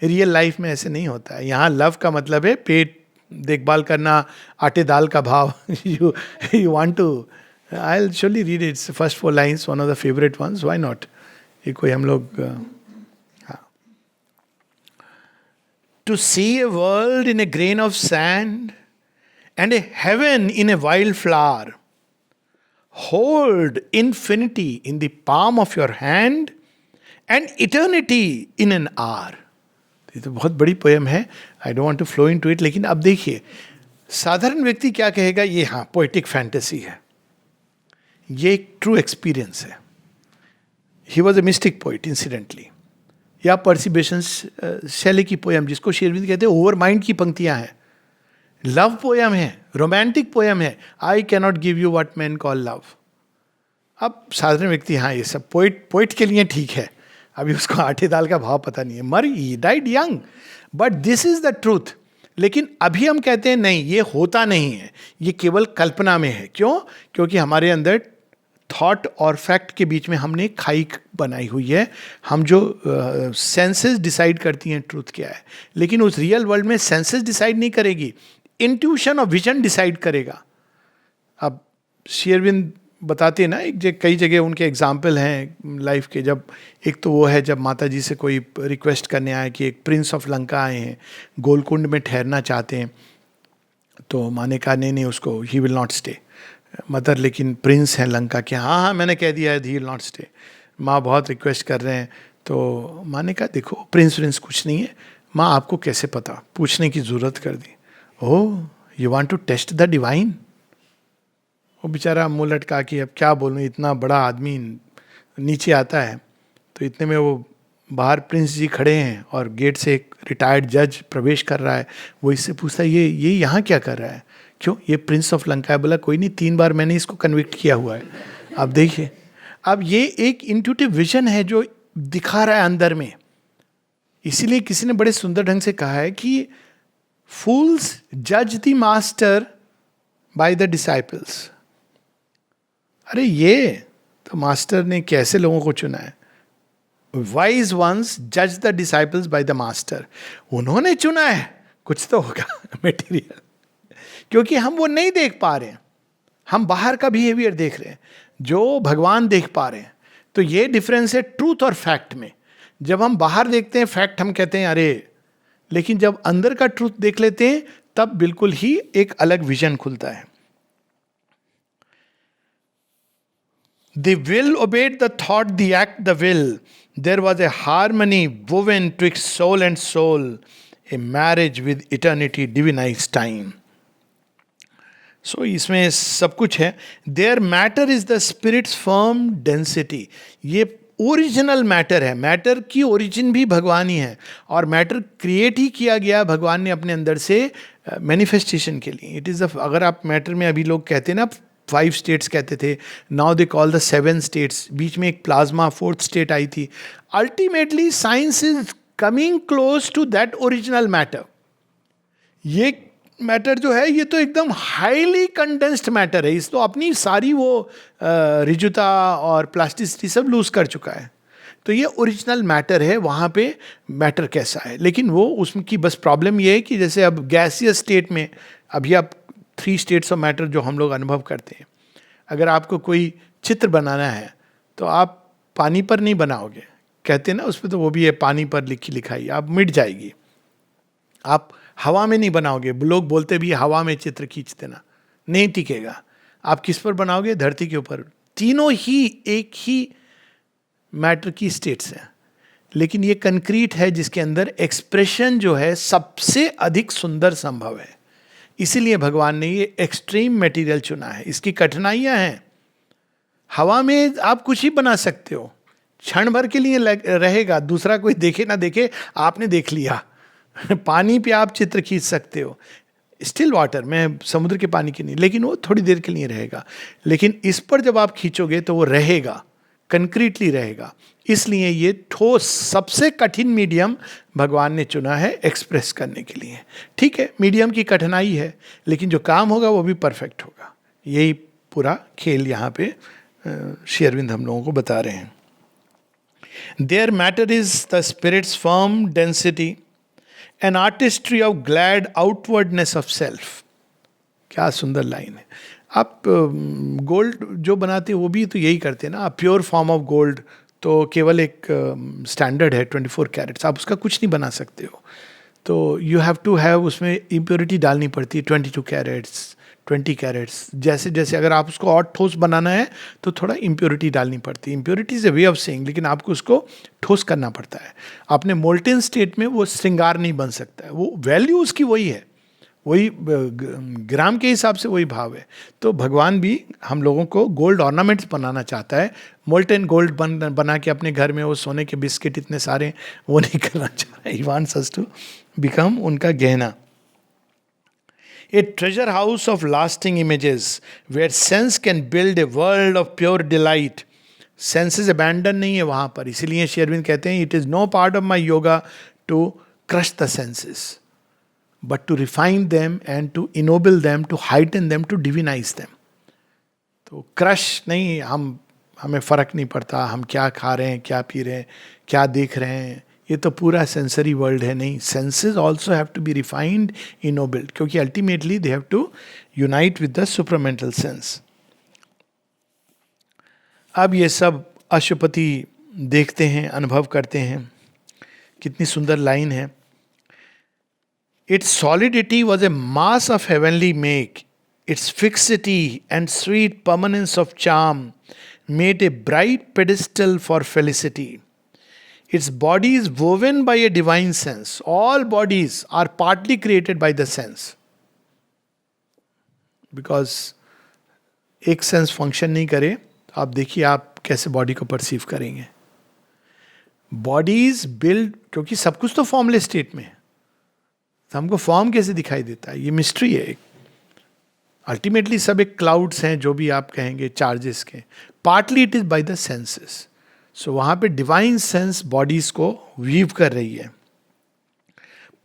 रियल लाइफ में ऐसे नहीं होता है। यहाँ लव का मतलब है पेट देखभाल करना, आटे दाल का भाव। You want to, I will surely read its first 4 lines, one of the favourite ones, why not. ये कोई हम लोग To see a world in a grain of sand and a heaven in a wild flower. Hold infinity in the palm of your hand and eternity in an hour. ये तो बहुत बड़ी poem है, I don't want to flow into it. लेकिन अब देखिए साधारण व्यक्ति क्या कहेगा, ये हाँ पोएटिक फैंटेसी है, ये एक ट्रू एक्सपीरियंस है। He was a mystic poet incidentally. या पर्सिबेशंस, शैले की पोयम जिसको शेरविंद कहते हैं, ओवर माइंड की पंक्तियां हैं, लव पोयम है, रोमांटिक पोयम है, I cannot give you what man call love. अब साधारण व्यक्ति हाँ ये सब पोइट के लिए ठीक है, अभी उसको आटे दाल का भाव पता नहीं है, मर he died young, but this is the truth. लेकिन अभी हम कहते हैं नहीं ये होता नहीं है, ये केवल कल्पना में है। क्यों? क्योंकि हमारे अंदर थॉट और फैक्ट के बीच में हमने खाई बनाई हुई है। हम जो सेंसेस डिसाइड करती हैं ट्रूथ क्या है, लेकिन उस रियल वर्ल्ड में सेंसेस डिसाइड नहीं करेगी, इंट्यूशन और विजन डिसाइड करेगा। अब शेरविंद बताते हैं ना, कई जगह उनके एग्जाम्पल हैं लाइफ के। जब एक तो वो है जब माता जी से कोई रिक्वेस्ट करने आए कि एक प्रिंस ऑफ लंका आए हैं, गोलकुंड में ठहरना चाहते हैं, तो माँ ने कहा नहीं उसको he will not stay. Mother लेकिन प्रिंस हैं लंका के, हाँ मैंने कह दिया है ही विल नॉट स्टे। माँ बहुत रिक्वेस्ट कर रहे हैं, तो माँ ने कहा देखो प्रिंस कुछ नहीं है। माँ आपको कैसे पता, पूछने की ज़रूरत कर दी। Oh you want to test the divine. वो बेचारा मुँह लटका कि अब क्या बोलूँ, इतना बड़ा आदमी नीचे आता है, तो इतने में वो बाहर प्रिंस जी खड़े हैं और गेट से एक रिटायर्ड जज प्रवेश कर रहा है। वो इससे पूछता है ये यहाँ क्या कर रहा है? क्यों? ये प्रिंस ऑफ लंका है। बोला कोई नहीं, 3 बार मैंने इसको कन्विक्ट किया हुआ है। अब देखिए, अब ये एक इंट्यूटिव विजन है जो दिखा रहा है अंदर में। इसीलिए किसी ने बड़े सुंदर ढंग से कहा है कि फूल्स जज the master by the disciples. अरे ये तो मास्टर ने कैसे लोगों को चुना है. वाइज वंस जज the disciples by the master. उन्होंने चुना है, कुछ तो होगा मटेरियल. क्योंकि हम वो नहीं देख पा रहे हैं, हम बाहर का बिहेवियर देख रहे हैं जो भगवान देख पा रहे हैं. तो ये डिफरेंस है ट्रूथ और फैक्ट में. जब हम बाहर देखते हैं फैक्ट, हम कहते हैं अरे, लेकिन जब अंदर का ट्रूथ देख लेते हैं तब बिल्कुल ही एक अलग विजन खुलता है. The will obeyed the thought, the act, the will. There was a harmony woven twixt soul and soul, a marriage with eternity, divinized time. So इसमें सब कुछ है. Their matter is the spirit's firm density. ये original matter है. Matter की origin भी भगवान ही है, और मैटर क्रिएट ही किया गया भगवान ने अपने अंदर से मैनिफेस्टेशन के लिए. इट इज़ अगर आप मैटर में, अभी लोग कहते हैं ना 5 स्टेट्स कहते थे, now they call the 7 states. बीच में एक प्लाज्मा 4th स्टेट आई थी. Ultimately science is coming close to that original matter. ये मैटर जो है ये तो एकदम हाईली कंडेंस्ड मैटर है. इस तो अपनी सारी वो रिजुता और प्लास्टिसिटी सब लूज कर चुका है. तो ये ओरिजिनल मैटर है. वहाँ पे मैटर कैसा है, लेकिन वो उसकी बस प्रॉब्लम ये है कि जैसे अब गैसियस स्टेट में, अभी आप 3 स्टेट्स ऑफ मैटर जो हम लोग अनुभव करते हैं, अगर आपको कोई चित्र बनाना है तो आप पानी पर नहीं बनाओगे. कहते हैं ना उस पर, तो वो भी है पानी पर लिखाई, आप मिट जाएगी. आप हवा में नहीं बनाओगे. लोग बोलते भी हवा में चित्र खींच देना, नहीं टिकेगा. आप किस पर बनाओगे? धरती के ऊपर. तीनों ही एक ही मैटर की स्टेट्स हैं, लेकिन ये कंक्रीट है जिसके अंदर एक्सप्रेशन जो है सबसे अधिक सुंदर संभव है. इसीलिए भगवान ने ये एक्सट्रीम मटेरियल चुना है. इसकी कठिनाइयां हैं. हवा में आप कुछ ही बना सकते हो, क्षण भर के लिए रहेगा, दूसरा कोई देखे ना देखे, आपने देख लिया. पानी पे आप चित्र खींच सकते हो, स्टिल वाटर में, समुद्र के पानी की नहीं, लेकिन वो थोड़ी देर के लिए रहेगा. लेकिन इस पर जब आप खींचोगे तो वो रहेगा, कंक्रीटली रहेगा. इसलिए ये ठोस सबसे कठिन मीडियम भगवान ने चुना है एक्सप्रेस करने के लिए. ठीक है, मीडियम की कठिनाई है, लेकिन जो काम होगा वो भी परफेक्ट होगा. यही पूरा खेल यहाँ पे श्री अरविंद हम लोगों को बता रहे हैं. There matter is the spirit's firm density, an artistry of glad outwardness of self. क्या सुंदर लाइन है. आप गोल्ड जो बनाते हैं वो भी तो यही करते हैं ना. प्योर फॉर्म ऑफ गोल्ड तो केवल एक स्टैंडर्ड है 24 कैरेट्स, आप उसका कुछ नहीं बना सकते हो. तो यू हैव टू हैव, उसमें इम्प्योरिटी डालनी पड़ती है. 22 कैरेट्स, 20 कैरेट्स, जैसे जैसे अगर आप उसको और ठोस बनाना है तो थोड़ा इम्प्योरिटी डालनी पड़ती है. Impurity is a way of saying, लेकिन आपको उसको ठोस करना पड़ता है. अपने मोल्टेन स्टेट में वो श्रृंगार नहीं बन सकता है. वो वैल्यू उसकी वही है, वही ग्राम के हिसाब से वही भाव है. तो भगवान भी हम लोगों को गोल्ड ऑर्नामेंट्स बनाना चाहता है. मोल्टेन गोल्ड बना के अपने घर में वो सोने के बिस्किट इतने सारे वो नहीं करना चाह रहा है. He wants us to become उनका गहना. A treasure house of lasting images where sense can build a world of pure delight. Senses abandon नहीं है वहाँ पर. इसीलिए श्री अरविंद कहते हैं it is no part of my yoga to crush the senses, but to refine them and to ennoble them, to heighten them, to divinize them. तो crush नहीं, हमें फर्क नहीं पड़ता हम क्या खा रहे हैं, क्या पी रहे हैं, क्या देख रहे हैं, ये तो पूरा सेंसरी वर्ल्ड है. नहीं, senses also have to be refined, ennobled, क्योंकि ultimately they have to unite with the supramental sense. अब ये सब अशुपति देखते हैं, अनुभव करते हैं. कितनी सुंदर लाइन है. It's solidity was a mass of heavenly make, it's fixity and sweet permanence of charm made a bright pedestal for felicity. Its body is woven by a divine sense. All bodies are partly created by the sense. Because एक sense function नहीं करे तो आप देखिए आप कैसे body को perceive करेंगे. बॉडीज बिल्ड, क्योंकि सब कुछ तो फॉर्मलेस स्टेट में है, तो हमको फॉर्म कैसे दिखाई देता है, ये मिस्ट्री है. अल्टीमेटली सब एक क्लाउड्स हैं, जो भी आप कहेंगे चार्जेस के. Partly it is by the senses. So वहां पे डिवाइन सेंस बॉडीज को वीव कर रही है.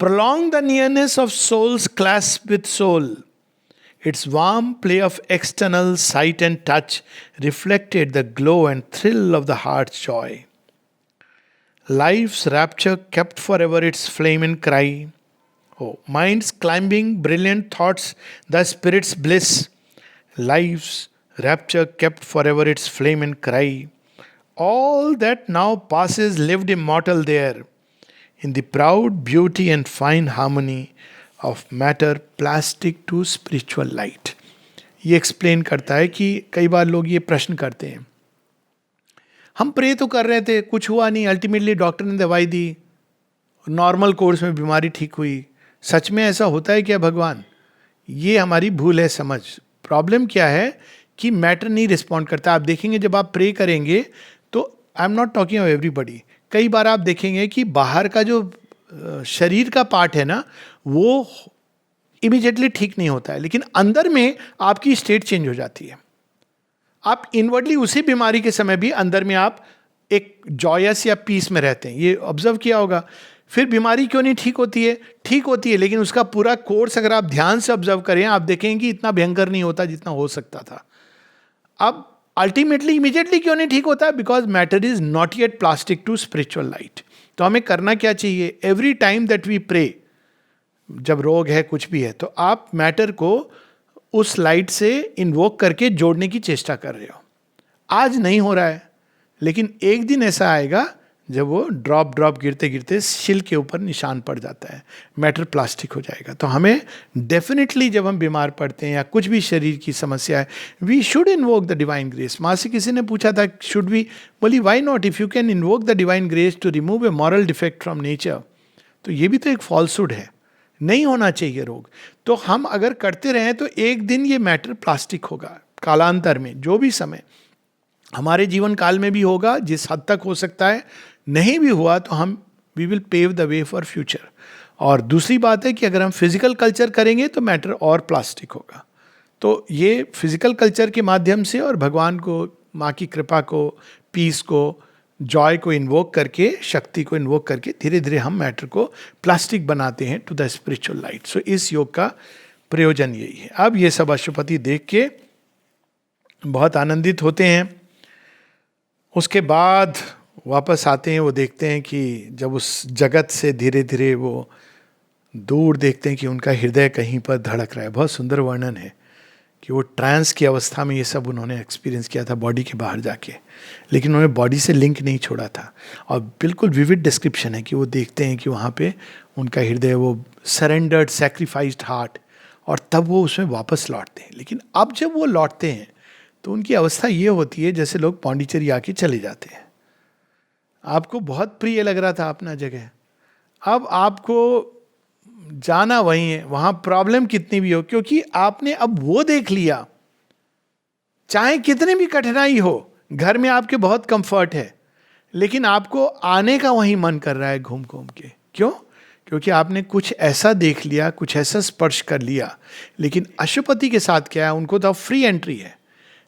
Prolong the nearness of souls clasp with soul, Its warm play of external sight and touch reflected the glow and thrill of the heart's joy. Life's rapture kept forever its flame and cry. Oh, minds climbing, brilliant thoughts, the spirit's bliss. Life's rapture kept forever its flame and cry. All that now passes lived immortal there, in the proud beauty and fine harmony of matter plastic to spiritual light. ये explain करता है कि कई बार लोग ये प्रश्न करते हैं, हम प्रे तो कर रहे थे, कुछ हुआ नहीं, अल्टीमेटली डॉक्टर ने दवाई दी, नॉर्मल कोर्स में बीमारी ठीक हुई. सच में ऐसा होता है क्या भगवान? ये हमारी भूल है समझ. प्रॉब्लम क्या है कि मैटर नहीं रिस्पॉन्ड करता. आप देखेंगे जब आप प्रे करेंगे तो I am not talking of everybody, कई बार आप देखेंगे कि बाहर का जो शरीर का पार्ट है ना, वो इमीडिएटली ठीक नहीं होता है, लेकिन अंदर में आपकी स्टेट चेंज हो जाती है. आप इनवर्डली उसी बीमारी के समय भी अंदर में आप एक जॉयस या पीस में रहते हैं. ये ऑब्जर्व किया होगा. फिर बीमारी क्यों नहीं ठीक होती है? ठीक होती है, लेकिन उसका पूरा कोर्स अगर आप ध्यान से ऑब्जर्व करें, आप देखेंगे कि इतना भयंकर नहीं होता जितना हो सकता था. अब अल्टीमेटली इमीडिएटली क्यों नहीं ठीक होता? Because matter is not yet plastic to spiritual light. तो हमें करना क्या चाहिए? Every time that we pray, जब रोग है कुछ भी है, तो आप मैटर को उस लाइट से इन्वोक करके जोड़ने की चेष्टा कर रहे हो. आज नहीं हो रहा है, लेकिन एक दिन ऐसा आएगा जब वो ड्रॉप ड्रॉप गिरते गिरते शिल के ऊपर निशान पड़ जाता है, मैटर प्लास्टिक हो जाएगा. तो हमें डेफिनेटली जब हम बीमार पड़ते हैं या कुछ भी शरीर की समस्या है, we should invoke the divine grace. माँ से किसी ने पूछा था शुड वी, बोली why not, if you can invoke the divine grace to remove a moral defect from nature. तो ये भी तो एक फॉल्सहुड है, नहीं होना चाहिए रोग. तो हम अगर करते रहें तो एक दिन ये मैटर प्लास्टिक होगा. कालांतर में जो भी समय हमारे जीवन काल में भी होगा, जिस हद तक हो सकता है, नहीं भी हुआ तो हम we will pave the way for future. और दूसरी बात है कि अगर हम फिजिकल कल्चर करेंगे तो मैटर और प्लास्टिक होगा. तो ये फिजिकल कल्चर के माध्यम से और भगवान को, माँ की कृपा को, पीस को, जॉय को इन्वोक करके, शक्ति को इन्वोक करके धीरे धीरे हम मैटर को प्लास्टिक बनाते हैं टू द स्पिरिचुअल लाइट. सो इस योग का प्रयोजन यही है. अब ये सब अशुपति देख के बहुत आनंदित होते हैं. उसके बाद वापस आते हैं, वो देखते हैं कि जब उस जगत से धीरे धीरे वो दूर देखते हैं कि उनका हृदय कहीं पर धड़क रहा है. बहुत सुंदर वर्णन है कि वो ट्रांस की अवस्था में ये सब उन्होंने एक्सपीरियंस किया था बॉडी के बाहर जाके, लेकिन उन्होंने बॉडी से लिंक नहीं छोड़ा था. और बिल्कुल विविड डिस्क्रिप्शन है कि वो देखते हैं कि वहाँ पे उनका हृदय, वो सरेंडर्ड सैक्रिफाइस्ड हार्ट, और तब वो उसमें वापस लौटते हैं. लेकिन अब जब वो लौटते हैं तो उनकी अवस्था ये होती है जैसे लोग पौंडीचेरी आके चले जाते हैं. आपको बहुत प्रिय लग रहा था अपना जगह, अब आपको जाना वहीं है, वहां प्रॉब्लम कितनी भी हो, क्योंकि आपने अब वो देख लिया. चाहे कितनी भी कठिनाई हो, घर में आपके बहुत कंफर्ट है, लेकिन आपको आने का वहीं मन कर रहा है घूम घूम के. क्यों? क्योंकि आपने कुछ ऐसा देख लिया, कुछ ऐसा स्पर्श कर लिया. लेकिन अशुपति के साथ क्या है, उनको तो फ्री एंट्री है,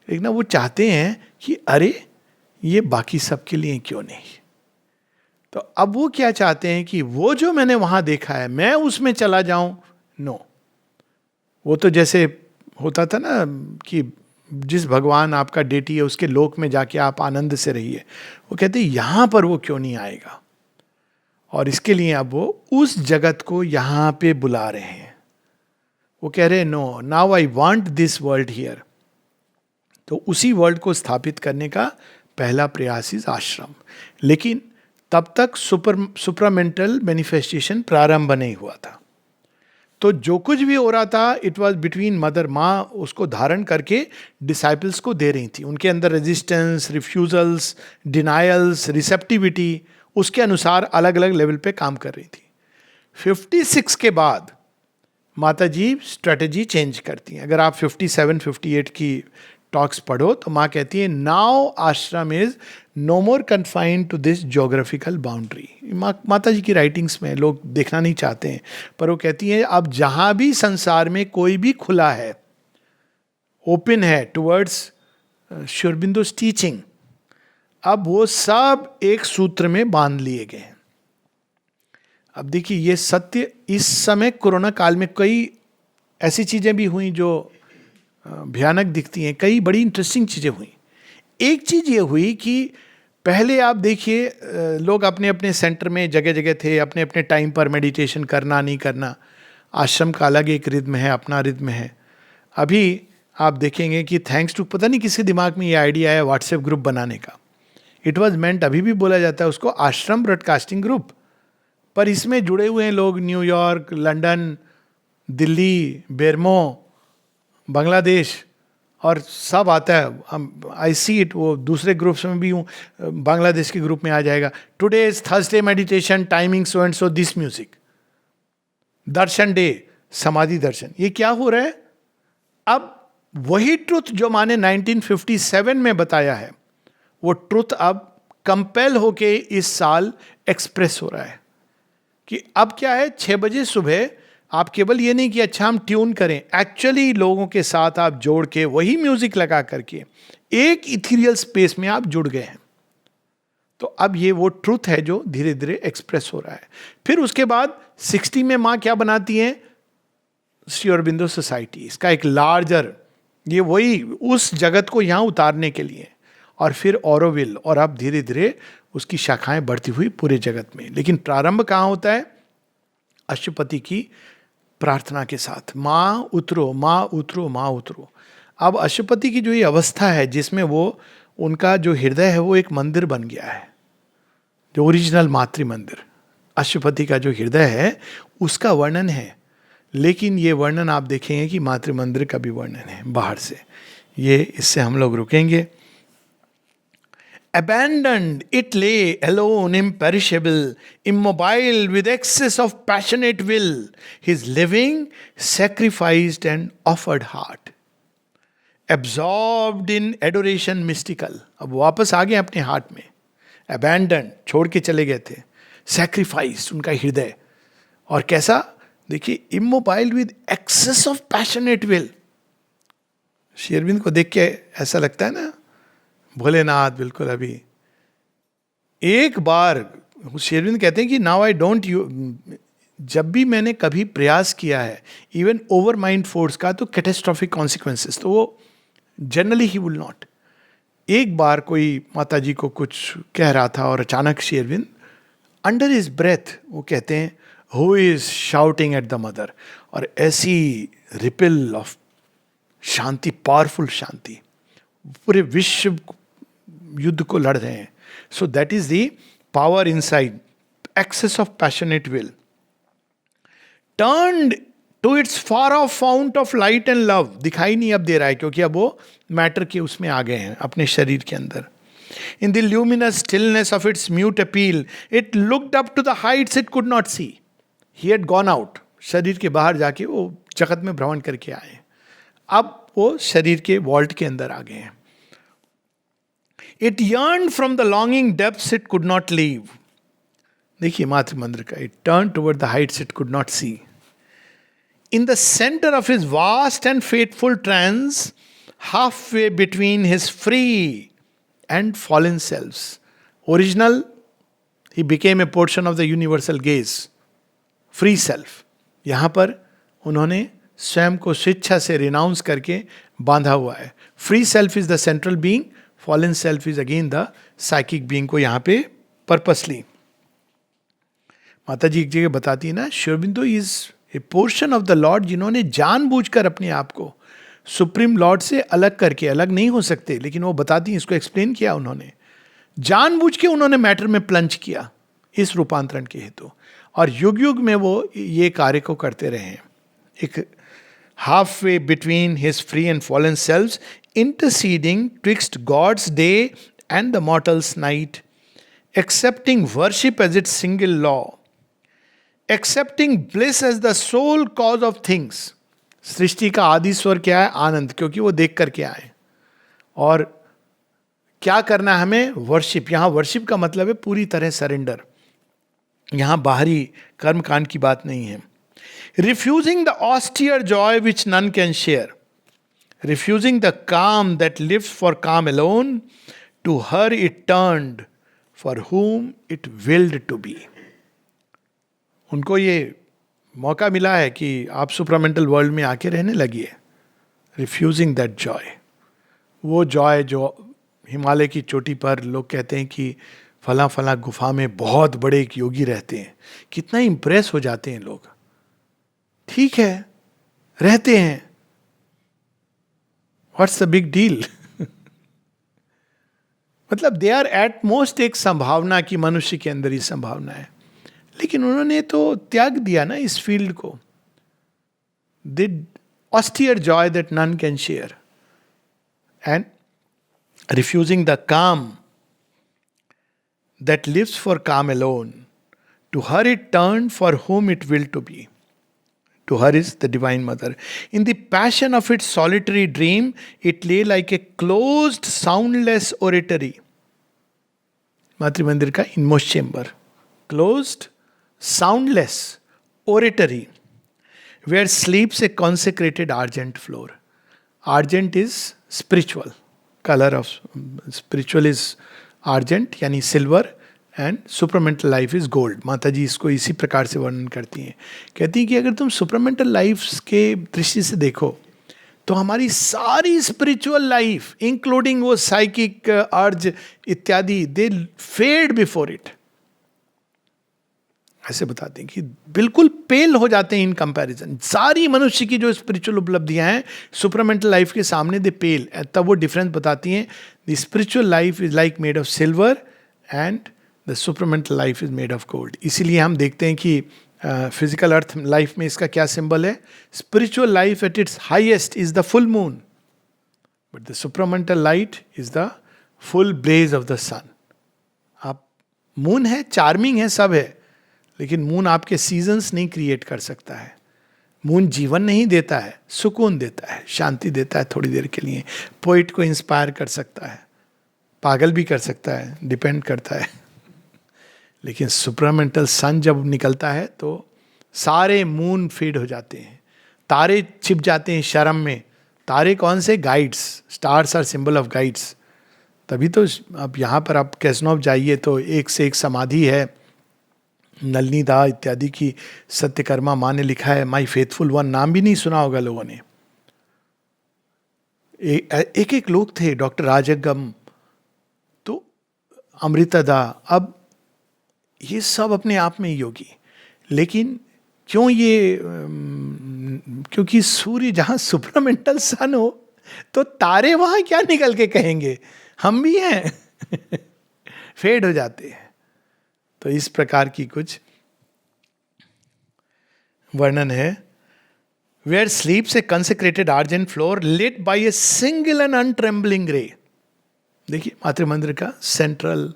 लेकिन वो चाहते हैं कि अरे ये बाकी सबके लिए क्यों नहीं. तो अब वो क्या चाहते हैं कि वो जो मैंने वहां देखा है मैं उसमें चला जाऊं. नो, वो तो जैसे होता था ना कि जिस भगवान आपका डेटी है उसके लोक में जाके आप आनंद से रहिए. वो कहते हैं यहां पर वो क्यों नहीं आएगा, और इसके लिए अब वो उस जगत को यहां पे बुला रहे हैं. वो कह रहे हैं no, now I want this world here. तो उसी वर्ल्ड को स्थापित करने का पहला प्रयास इज आश्रम. लेकिन तब तक सुपरामेंटल मैनिफेस्टेशन प्रारंभ नहीं हुआ था. तो जो कुछ भी हो रहा था इट वाज बिटवीन मदर, माँ उसको धारण करके डिसाइपल्स को दे रही थी. उनके अंदर रेजिस्टेंस, रिफ्यूजल्स, डिनायल्स, रिसेप्टिविटी, उसके अनुसार अलग अलग लेवल पे काम कर रही थी. 56 के बाद माता जी स्ट्रेटजी चेंज करती हैं. अगर आप 57-58 की टॉक्स पढ़ो तो माँ कहती है now ashram is no more confined to this geographical boundary. Mata ji की राइटिंग्स में लोग देखना नहीं चाहते हैं, पर वो कहती हैं अब जहां भी संसार में कोई भी खुला है, ओपन है टुवर्ड्स श्री अरबिंदो's टीचिंग, अब वो सब एक सूत्र में बांध लिए गए हैं. अब देखिए ये सत्य इस समय कोरोना काल में कई ऐसी चीजें भी हुई जो भयानक दिखती हैं, कई बड़ी इंटरेस्टिंग चीज़ें हुई। एक चीज़ ये हुई कि पहले आप देखिए लोग अपने अपने सेंटर में जगह जगह थे, अपने अपने टाइम पर मेडिटेशन करना नहीं करना, आश्रम का अलग एक रिद्म है, अपना रिद्म है। अभी आप देखेंगे कि थैंक्स टू, पता नहीं किसके दिमाग में ये आइडिया है व्हाट्सएप ग्रुप बनाने का। इट वॉज मेंट, अभी भी बोला जाता है उसको, आश्रम ब्रॉडकास्टिंग ग्रुप, पर इसमें जुड़े हुए हैं लोग न्यूयॉर्क, लंदन, दिल्ली, बेरमो, बांग्लादेश, और सब आता है। आई सी इट, वो दूसरे ग्रुप्स में भी हूँ, बांग्लादेश के ग्रुप में आ जाएगा, today is Thursday meditation timing so and so this music, Darshan day, समाधि दर्शन। ये क्या हो रहा है? अब वही ट्रुथ जो माने 1957 में बताया है, वो ट्रुथ अब कंपेल होके इस साल एक्सप्रेस हो रहा है कि अब क्या है, 6 बजे सुबह आप केवल ये नहीं कि अच्छा हम ट्यून करें, एक्चुअली लोगों के साथ आप जोड़ के वही म्यूजिक लगा करके एक इथीरियल स्पेस में आप जुड़ गए हैं। तो अब ये वो ट्रुथ है जो धीरे धीरे एक्सप्रेस हो रहा है। फिर उसके बाद 60 में माँ क्या बनाती हैं? श्री अरबिंदो सोसाइटी, इसका एक लार्जर, ये वही उस जगत को यहाँ उतारने के लिए, और फिर ऑरोविल, और अब धीरे धीरे उसकी शाखाएं बढ़ती हुई पूरे जगत में। लेकिन प्रारंभ कहाँ होता है? अशुपति की प्रार्थना के साथ, माँ उतरो, माँ उतरो, माँ उतरो। अब अशुपति की जो ये अवस्था है जिसमें वो, उनका जो हृदय है वो एक मंदिर बन गया है, जो ओरिजिनल मातृ मंदिर अशुपति का जो हृदय है उसका वर्णन है। लेकिन ये वर्णन आप देखेंगे कि मातृ मंदिर का भी वर्णन है बाहर से। ये इससे हम लोग रुकेंगे। Abandoned, it lay alone, imperishable, immobile, with excess of passionate will, his living, sacrificed and offered heart. Absorbed in adoration mystical, अब वापस आ गए अपने हार्ट में। Abandoned, छोड़ के चले गए थे। Sacrificed, उनका हृदय, और कैसा देखिए, immobile with excess of passionate will। Shri Arvind को देख के ऐसा लगता है ना, भोलेनाथ बिल्कुल। अभी एक बार शेरविंद कहते हैं कि नाउ आई डोंट यू, जब भी मैंने कभी प्रयास किया है इवन ओवर माइंड फोर्स का, तो कैटेस्ट्रॉफिक कॉन्सिक्वेंसेस, तो वो जनरली ही विल नॉट। एक बार कोई माता जी को कुछ कह रहा था और अचानक शेरविंद अंडर हिज ब्रेथ वो कहते हैं, who is shouting at the mother, और ऐसी रिपिल ऑफ शांति, पावरफुल शांति, पूरे विश्व युद्ध को लड़ रहे हैं। So that is the power inside, excess of passionate will, turned to its far off fount of light and love. दिखाई नहीं अब दे रहा है क्योंकि अब वो मैटर के उसमें आ गए हैं, अपने शरीर के अंदर। In the luminous stillness of its mute appeal, it looked up to the heights it could not see. He had gone out, शरीर के बाहर जाके वो जगत में भ्रमण करके आए, अब वो शरीर के वॉल्ट के अंदर आ गए हैं। It yearned from the longing depths it could not leave. देखिए मातृ मंदिर का, it turned toward the heights it could not see. In the center of his vast and fateful trance, halfway between his free and fallen selves, original, he became a portion of the universal gaze, free self. यहाँ पर उन्होंने स्वयं को स्वेच्छा से renounce करके बांधा हुआ है। Free self is the central being, fallen self is again the psychic being को यहाँ पे पर्पसली माता जी एक जगह बताती है ना, Shri Aurobindo is a portion of the Lord, जिन्होंने जानबूझकर अपने आप को सुप्रीम लॉर्ड से अलग करके, अलग नहीं हो सकते लेकिन वो बताती हैं, इसको एक्सप्लेन किया उन्होंने, जानबूझ के उन्होंने मैटर में प्लंज किया इस रूपांतरण के हेतु, और युग युग में वो ये कार्य को करते रहे हैं। एक halfway between his free and fallen selves, interceding twixt God's day and the mortal's night, accepting worship as its single law, accepting bliss as the sole cause of things. सृष्टि का आदि स्वर क्या है? आनंद, क्योंकि वो देख करके आए। और क्या करना है हमें? वर्शिप। यहाँ वर्शिप का मतलब है पूरी तरह सरेंडर, यहाँ बाहरी कर्मकांड की बात नहीं है। Refusing the austere joy which none can share, refusing the calm that lives for calm alone, to her it turned, for whom it willed to be. उनको ये मौका मिला है कि आप सुपरामेंटल वर्ल्ड में आके रहने लगिए, रिफ्यूजिंग दैट जॉय, वो जॉय जो हिमालय की चोटी पर लोग कहते हैं कि फला फला गुफा में बहुत बड़े एक योगी रहते हैं, कितना इंप्रेस हो जाते हैं लोग। ठीक है, रहते हैं, व्हाट्स द बिग डील। मतलब दे आर एट मोस्ट एक संभावना कि मनुष्य के अंदर ही संभावना है, लेकिन उन्होंने तो त्याग दिया ना इस फील्ड को। दे austere joy that none can share, and refusing the calm that lives for calm alone. To her it turned for whom it willed to be. To her is the Divine Mother. In the passion of its solitary dream, it lay like a closed, soundless oratory. मातृ मंदिर का inmost chamber, closed, soundless oratory, where sleeps a consecrated argent floor. Argent is spiritual, color of spiritual is argent यानी silver, and supramental life is gold. माता जी इसको इसी प्रकार से वर्णन करती हैं, कहती हैं कि अगर तुम supramental life के दृष्टि से देखो तो हमारी सारी स्पिरिचुअल लाइफ इंक्लूडिंग वो साइकिक अर्ज इत्यादि, दे फेड बिफोर इट। ऐसे बताते हैं कि बिल्कुल पेल हो जाते हैं इन कंपैरिजन। सारी मनुष्य की जो स्पिरिचुअल उपलब्धियां हैं सुपरमेंटल लाइफ के सामने दे पेल। तब वो डिफरेंस बताती हैं, the spiritual life is like made of silver and the supermental life is made of gold. इसीलिए हम देखते हैं कि फिजिकल अर्थ लाइफ में इसका क्या सिंबल है? Spiritual life at its highest is the full moon, but the supramental light is the full blaze of the sun. आप मून है, चार्मिंग है, सब है, लेकिन मून आपके सीजन्स नहीं क्रिएट कर सकता है। मून जीवन नहीं देता है, सुकून देता है, शांति देता है थोड़ी देर के लिए। पोइट को इंस्पायर कर सकता है, पागल भी कर सकता है, डिपेंड करता है। लेकिन सुपरामेंटल सन जब निकलता है तो सारे मून फेड हो जाते हैं, तारे छिप जाते हैं शर्म में। तारे कौन से? Guides. Stars are symbol of guides. तभी तो अब यहाँ पर आप कैसनोव जाइए तो एक से एक समाधि है। नलनी दा इत्यादि की सत्यकर्मा माँ ने लिखा है माई फेथफुल वन, नाम भी नहीं सुना होगा लोगों ने। एक एक लोग थे, डॉक्टर राजगम, तो अमृता दा, अब ये सब अपने आप में योगी। लेकिन क्यों ये? क्योंकि सूर्य जहाँ सुपरमेंटल सन हो तो तारे वहाँ क्या निकल के कहेंगे हम भी हैं। फेड हो जाते हैं। तो इस प्रकार की कुछ वर्णन है। Where sleeps a consecrated argent floor lit by a single and untrembling ray. देखिए मातृ मंदिर का सेंट्रल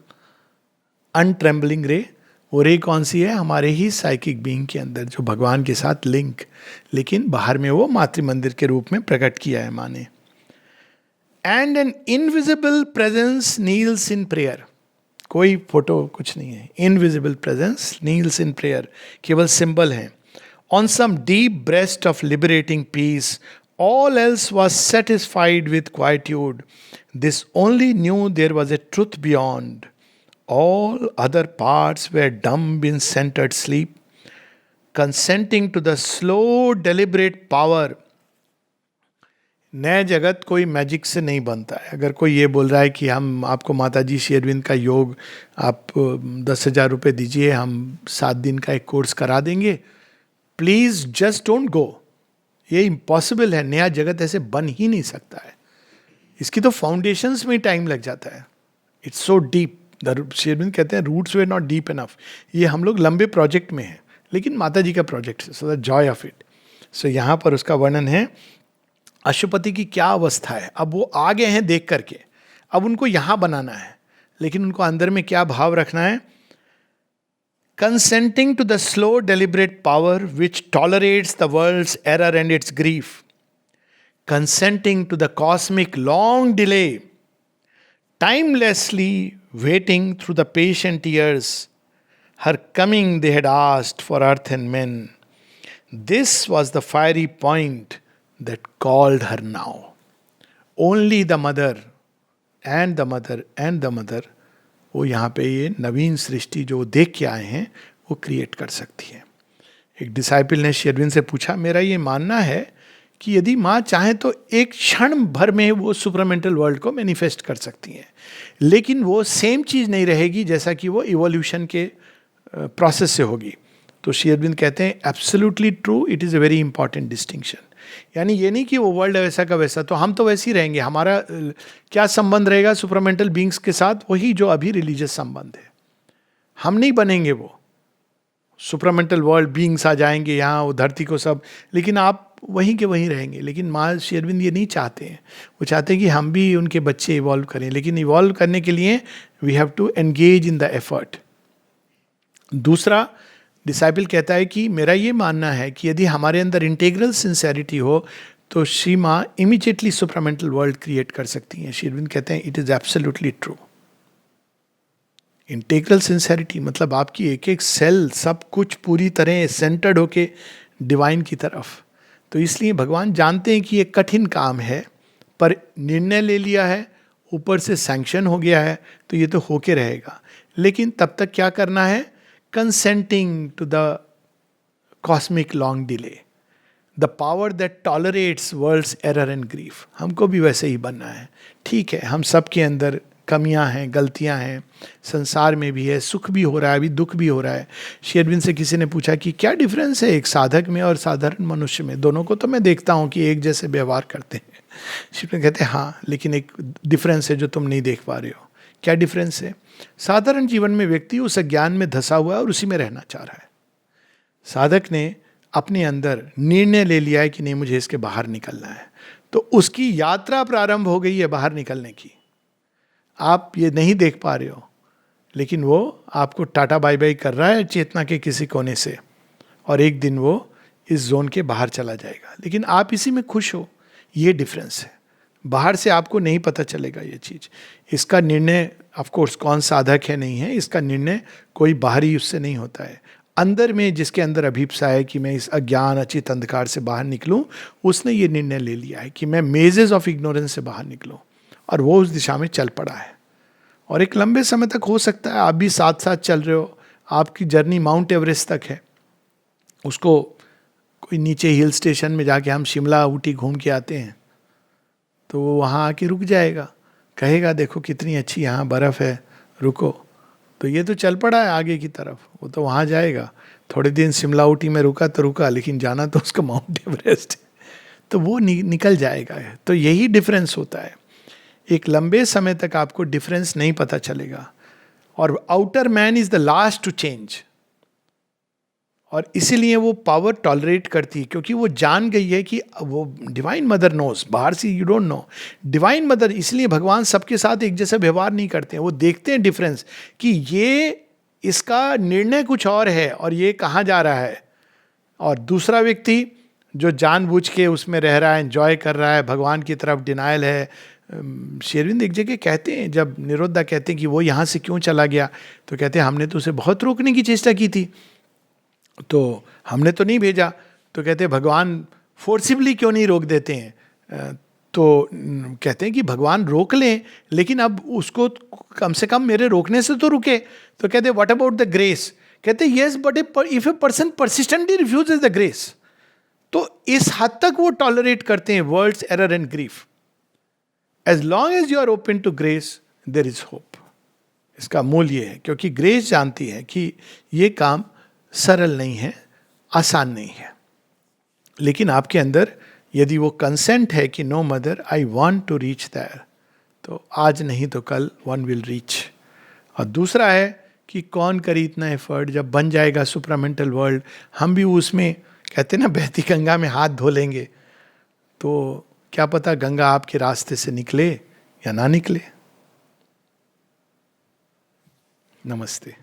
अनट्रेम्बलिंग रे, वो रे कौन सी है? हमारे ही साइकिक बीइंग के अंदर जो भगवान के साथ लिंक, लेकिन बाहर में वो मातृ मंदिर के रूप में प्रकट किया है माँ ने। And an invisible presence kneels in prayer. कोई फोटो कुछ नहीं है, invisible presence kneels in prayer, केवल सिंबल है। On some deep breast of liberating peace all else was satisfied with quietude, this only knew there was a truth beyond, all other parts were dumb in centered sleep, consenting to the slow deliberate power। नया जगत कोई magic से नहीं बनता है। अगर कोई ये बोल रहा है कि हम आपको माता जी श्री अरविंद का योग आप 10,000 रुपये दीजिए, हम 7 दिन का एक कोर्स करा देंगे, प्लीज जस्ट डोंट गो। ये इम्पॉसिबल है, नया जगत ऐसे बन ही नहीं सकता है। इसकी तो फाउंडेशंस में टाइम लग जाता है। It's so deep. शेरविंद कहते हैं roots were not deep enough. ये हम लोग लंबे प्रोजेक्ट में हैं, लेकिन माता जी का प्रोजेक्ट है, so the joy of it. So यहाँ पर उसका वर्णन है अशुपति की क्या अवस्था है। अब वो आ गए हैं देख करके, अब उनको यहाँ बनाना है, लेकिन उनको अंदर में क्या भाव रखना है? Consenting to the slow deliberate power which tolerates the world's error and its grief, consenting to the cosmic long delay, timelessly waiting through the patient years, her coming they had asked for earth and men. This was the fiery point that called her now. Only the mother and the mother and the mother, वो यहाँ पे ये नवीन सृष्टि जो देख के आए हैं वो क्रिएट कर सकती है। एक डिसाइपल ने श्री अरविंद से पूछा, मेरा ये मानना है कि यदि माँ चाहे तो एक क्षण भर में वो सुपरामेंटल वर्ल्ड को मैनिफेस्ट कर सकती हैं, लेकिन वो सेम चीज़ नहीं रहेगी जैसा कि वो इवोल्यूशन के प्रोसेस से होगी। तो श्री अरविंद कहते हैं absolutely true, it is a very important distinction. यानी ये नहीं कि वो वर्ल्ड है वैसा का वैसा, तो हम तो वैसे ही रहेंगे, हमारा क्या संबंध रहेगा सुपरामेंटल बींग्स के साथ, वही जो अभी रिलीजियस संबंध है। हम नहीं बनेंगे वो सुपरामेंटल वर्ल्ड बींग्स, आ जाएंगे यहाँ वो धरती को सब, लेकिन आप वहीं के वहीं रहेंगे। लेकिन माँ श्री अरविंद ये नहीं चाहते हैं, वो चाहते हैं कि हम भी उनके बच्चे इवॉल्व करें, लेकिन इवॉल्व करने के लिए we have to engage in the effort. दूसरा, डिसाइपल कहता है कि मेरा ये मानना है कि यदि हमारे अंदर इंटेग्रल सिंसेरिटी हो तो श्री माँ इमीडिएटली सुपरामेंटल वर्ल्ड क्रिएट कर सकती हैं। श्री अरविंद कहते हैं it is absolutely true. Integral sincerity मतलब आपकी एक एक सेल सब कुछ पूरी तरह सेंटर्ड होके डिवाइन की तरफ। तो इसलिए भगवान जानते हैं कि ये कठिन काम है, पर निर्णय ले लिया है, ऊपर से सैंक्शन हो गया है, तो ये तो होके रहेगा। लेकिन तब तक क्या करना है? Consenting to the cosmic long delay, the power that tolerates world's error and grief. हमको भी वैसे ही बनना है। ठीक है, हम सबके अंदर कमियां हैं, गलतियां हैं, संसार में भी है, सुख भी हो रहा है, अभी दुख भी हो रहा है। श्री अरविंद से किसी ने पूछा कि क्या डिफरेंस है एक साधक में और साधारण मनुष्य में? दोनों को तो मैं देखता हूँ कि एक जैसे व्यवहार करते हैं। श्री अरविंद कहते हैं हाँ, लेकिन एक डिफरेंस है जो तुम नहीं देख पा रहे हो। क्या डिफरेंस है? साधारण जीवन में व्यक्ति उस अज्ञान में धंसा हुआ है और उसी में रहना चाह रहा है। साधक ने अपने अंदर निर्णय ले लिया है कि नहीं, मुझे इसके बाहर निकलना है, तो उसकी यात्रा प्रारंभ हो गई है बाहर निकलने की। आप ये नहीं देख पा रहे हो, लेकिन वो आपको टाटा बाय बाय कर रहा है चेतना के किसी कोने से, और एक दिन वो इस जोन के बाहर चला जाएगा। लेकिन आप इसी में खुश हो, ये डिफरेंस है। बाहर से आपको नहीं पता चलेगा ये चीज। इसका निर्णय ऑफ कोर्स कौन साधक है नहीं है, इसका निर्णय कोई बाहरी उससे नहीं होता है। अंदर में जिसके अंदर अभिप्सा है कि मैं इस अज्ञान अचित अंधकार से बाहर निकलूं, उसने ये निर्णय ले लिया है कि मैं मेजेस ऑफ इग्नोरेंस से बाहर निकलूं, और वो उस दिशा में चल पड़ा है। और एक लंबे समय तक हो सकता है आप भी साथ साथ चल रहे हो, आपकी जर्नी माउंट एवरेस्ट तक है, उसको कोई नीचे हिल स्टेशन में जाके हम शिमला ऊटी घूम के आते हैं, तो वो वहाँ आके रुक जाएगा, कहेगा देखो कितनी अच्छी यहाँ बर्फ़ है, रुको। तो ये तो चल पड़ा है आगे की तरफ, वो तो वहाँ जाएगा। थोड़े दिन शिमला ऊटी में रुका तो रुका, लेकिन जाना तो उसका माउंट एवरेस्ट है, तो वो निकल जाएगा। तो यही डिफरेंस होता है। एक लंबे समय तक आपको डिफरेंस नहीं पता चलेगा, और outer man is the last to change. और इसीलिए वो पावर टॉलरेट करती है, क्योंकि वो जान गई है कि वो डिवाइन मदर नोस, बाहर से you don't know. Divine mother, इसलिए भगवान सबके साथ एक जैसा व्यवहार नहीं करते हैं, वो देखते हैं डिफरेंस कि ये इसका निर्णय कुछ और है और ये कहाँ जा रहा है। और दूसरा व्यक्ति जो जानबूझ के उसमें रह रहा है, एंजॉय कर रहा है, भगवान की तरफ डिनायल है। श्री अरविंद एक जगह कहते हैं, जब निरुद्धा कहते हैं कि वो यहाँ से क्यों चला गया, तो कहते हैं हमने तो उसे बहुत रोकने की चेष्टा की थी, तो हमने तो नहीं भेजा। तो कहते हैं भगवान फोर्सिबली क्यों नहीं रोक देते हैं? तो कहते हैं कि भगवान रोक लें, लेकिन अब उसको कम से कम मेरे रोकने से तो रुके। तो कहते हैं व्हाट अबाउट द ग्रेस? कहते हैं yes, but if a person persistently refuses the grace, तो इस हद तक वो टॉलरेट करते हैं world's error and grief. As long as you are open to grace there is hope. इसका मूल ये है, क्योंकि ग्रेस जानती है कि ये काम सरल नहीं है, आसान नहीं है, लेकिन आपके अंदर यदि वो कंसेंट है कि no mother I want to reach there, तो आज नहीं तो कल वन विल रीच। और दूसरा है कि कौन करे इतना एफर्ट, जब बन जाएगा सुपरामेंटल वर्ल्ड, हम भी उसमें कहते हैं ना बहती गंगा में हाथ धो लेंगे, तो क्या पता गंगा आपके रास्ते से निकले या ना निकले। नमस्ते।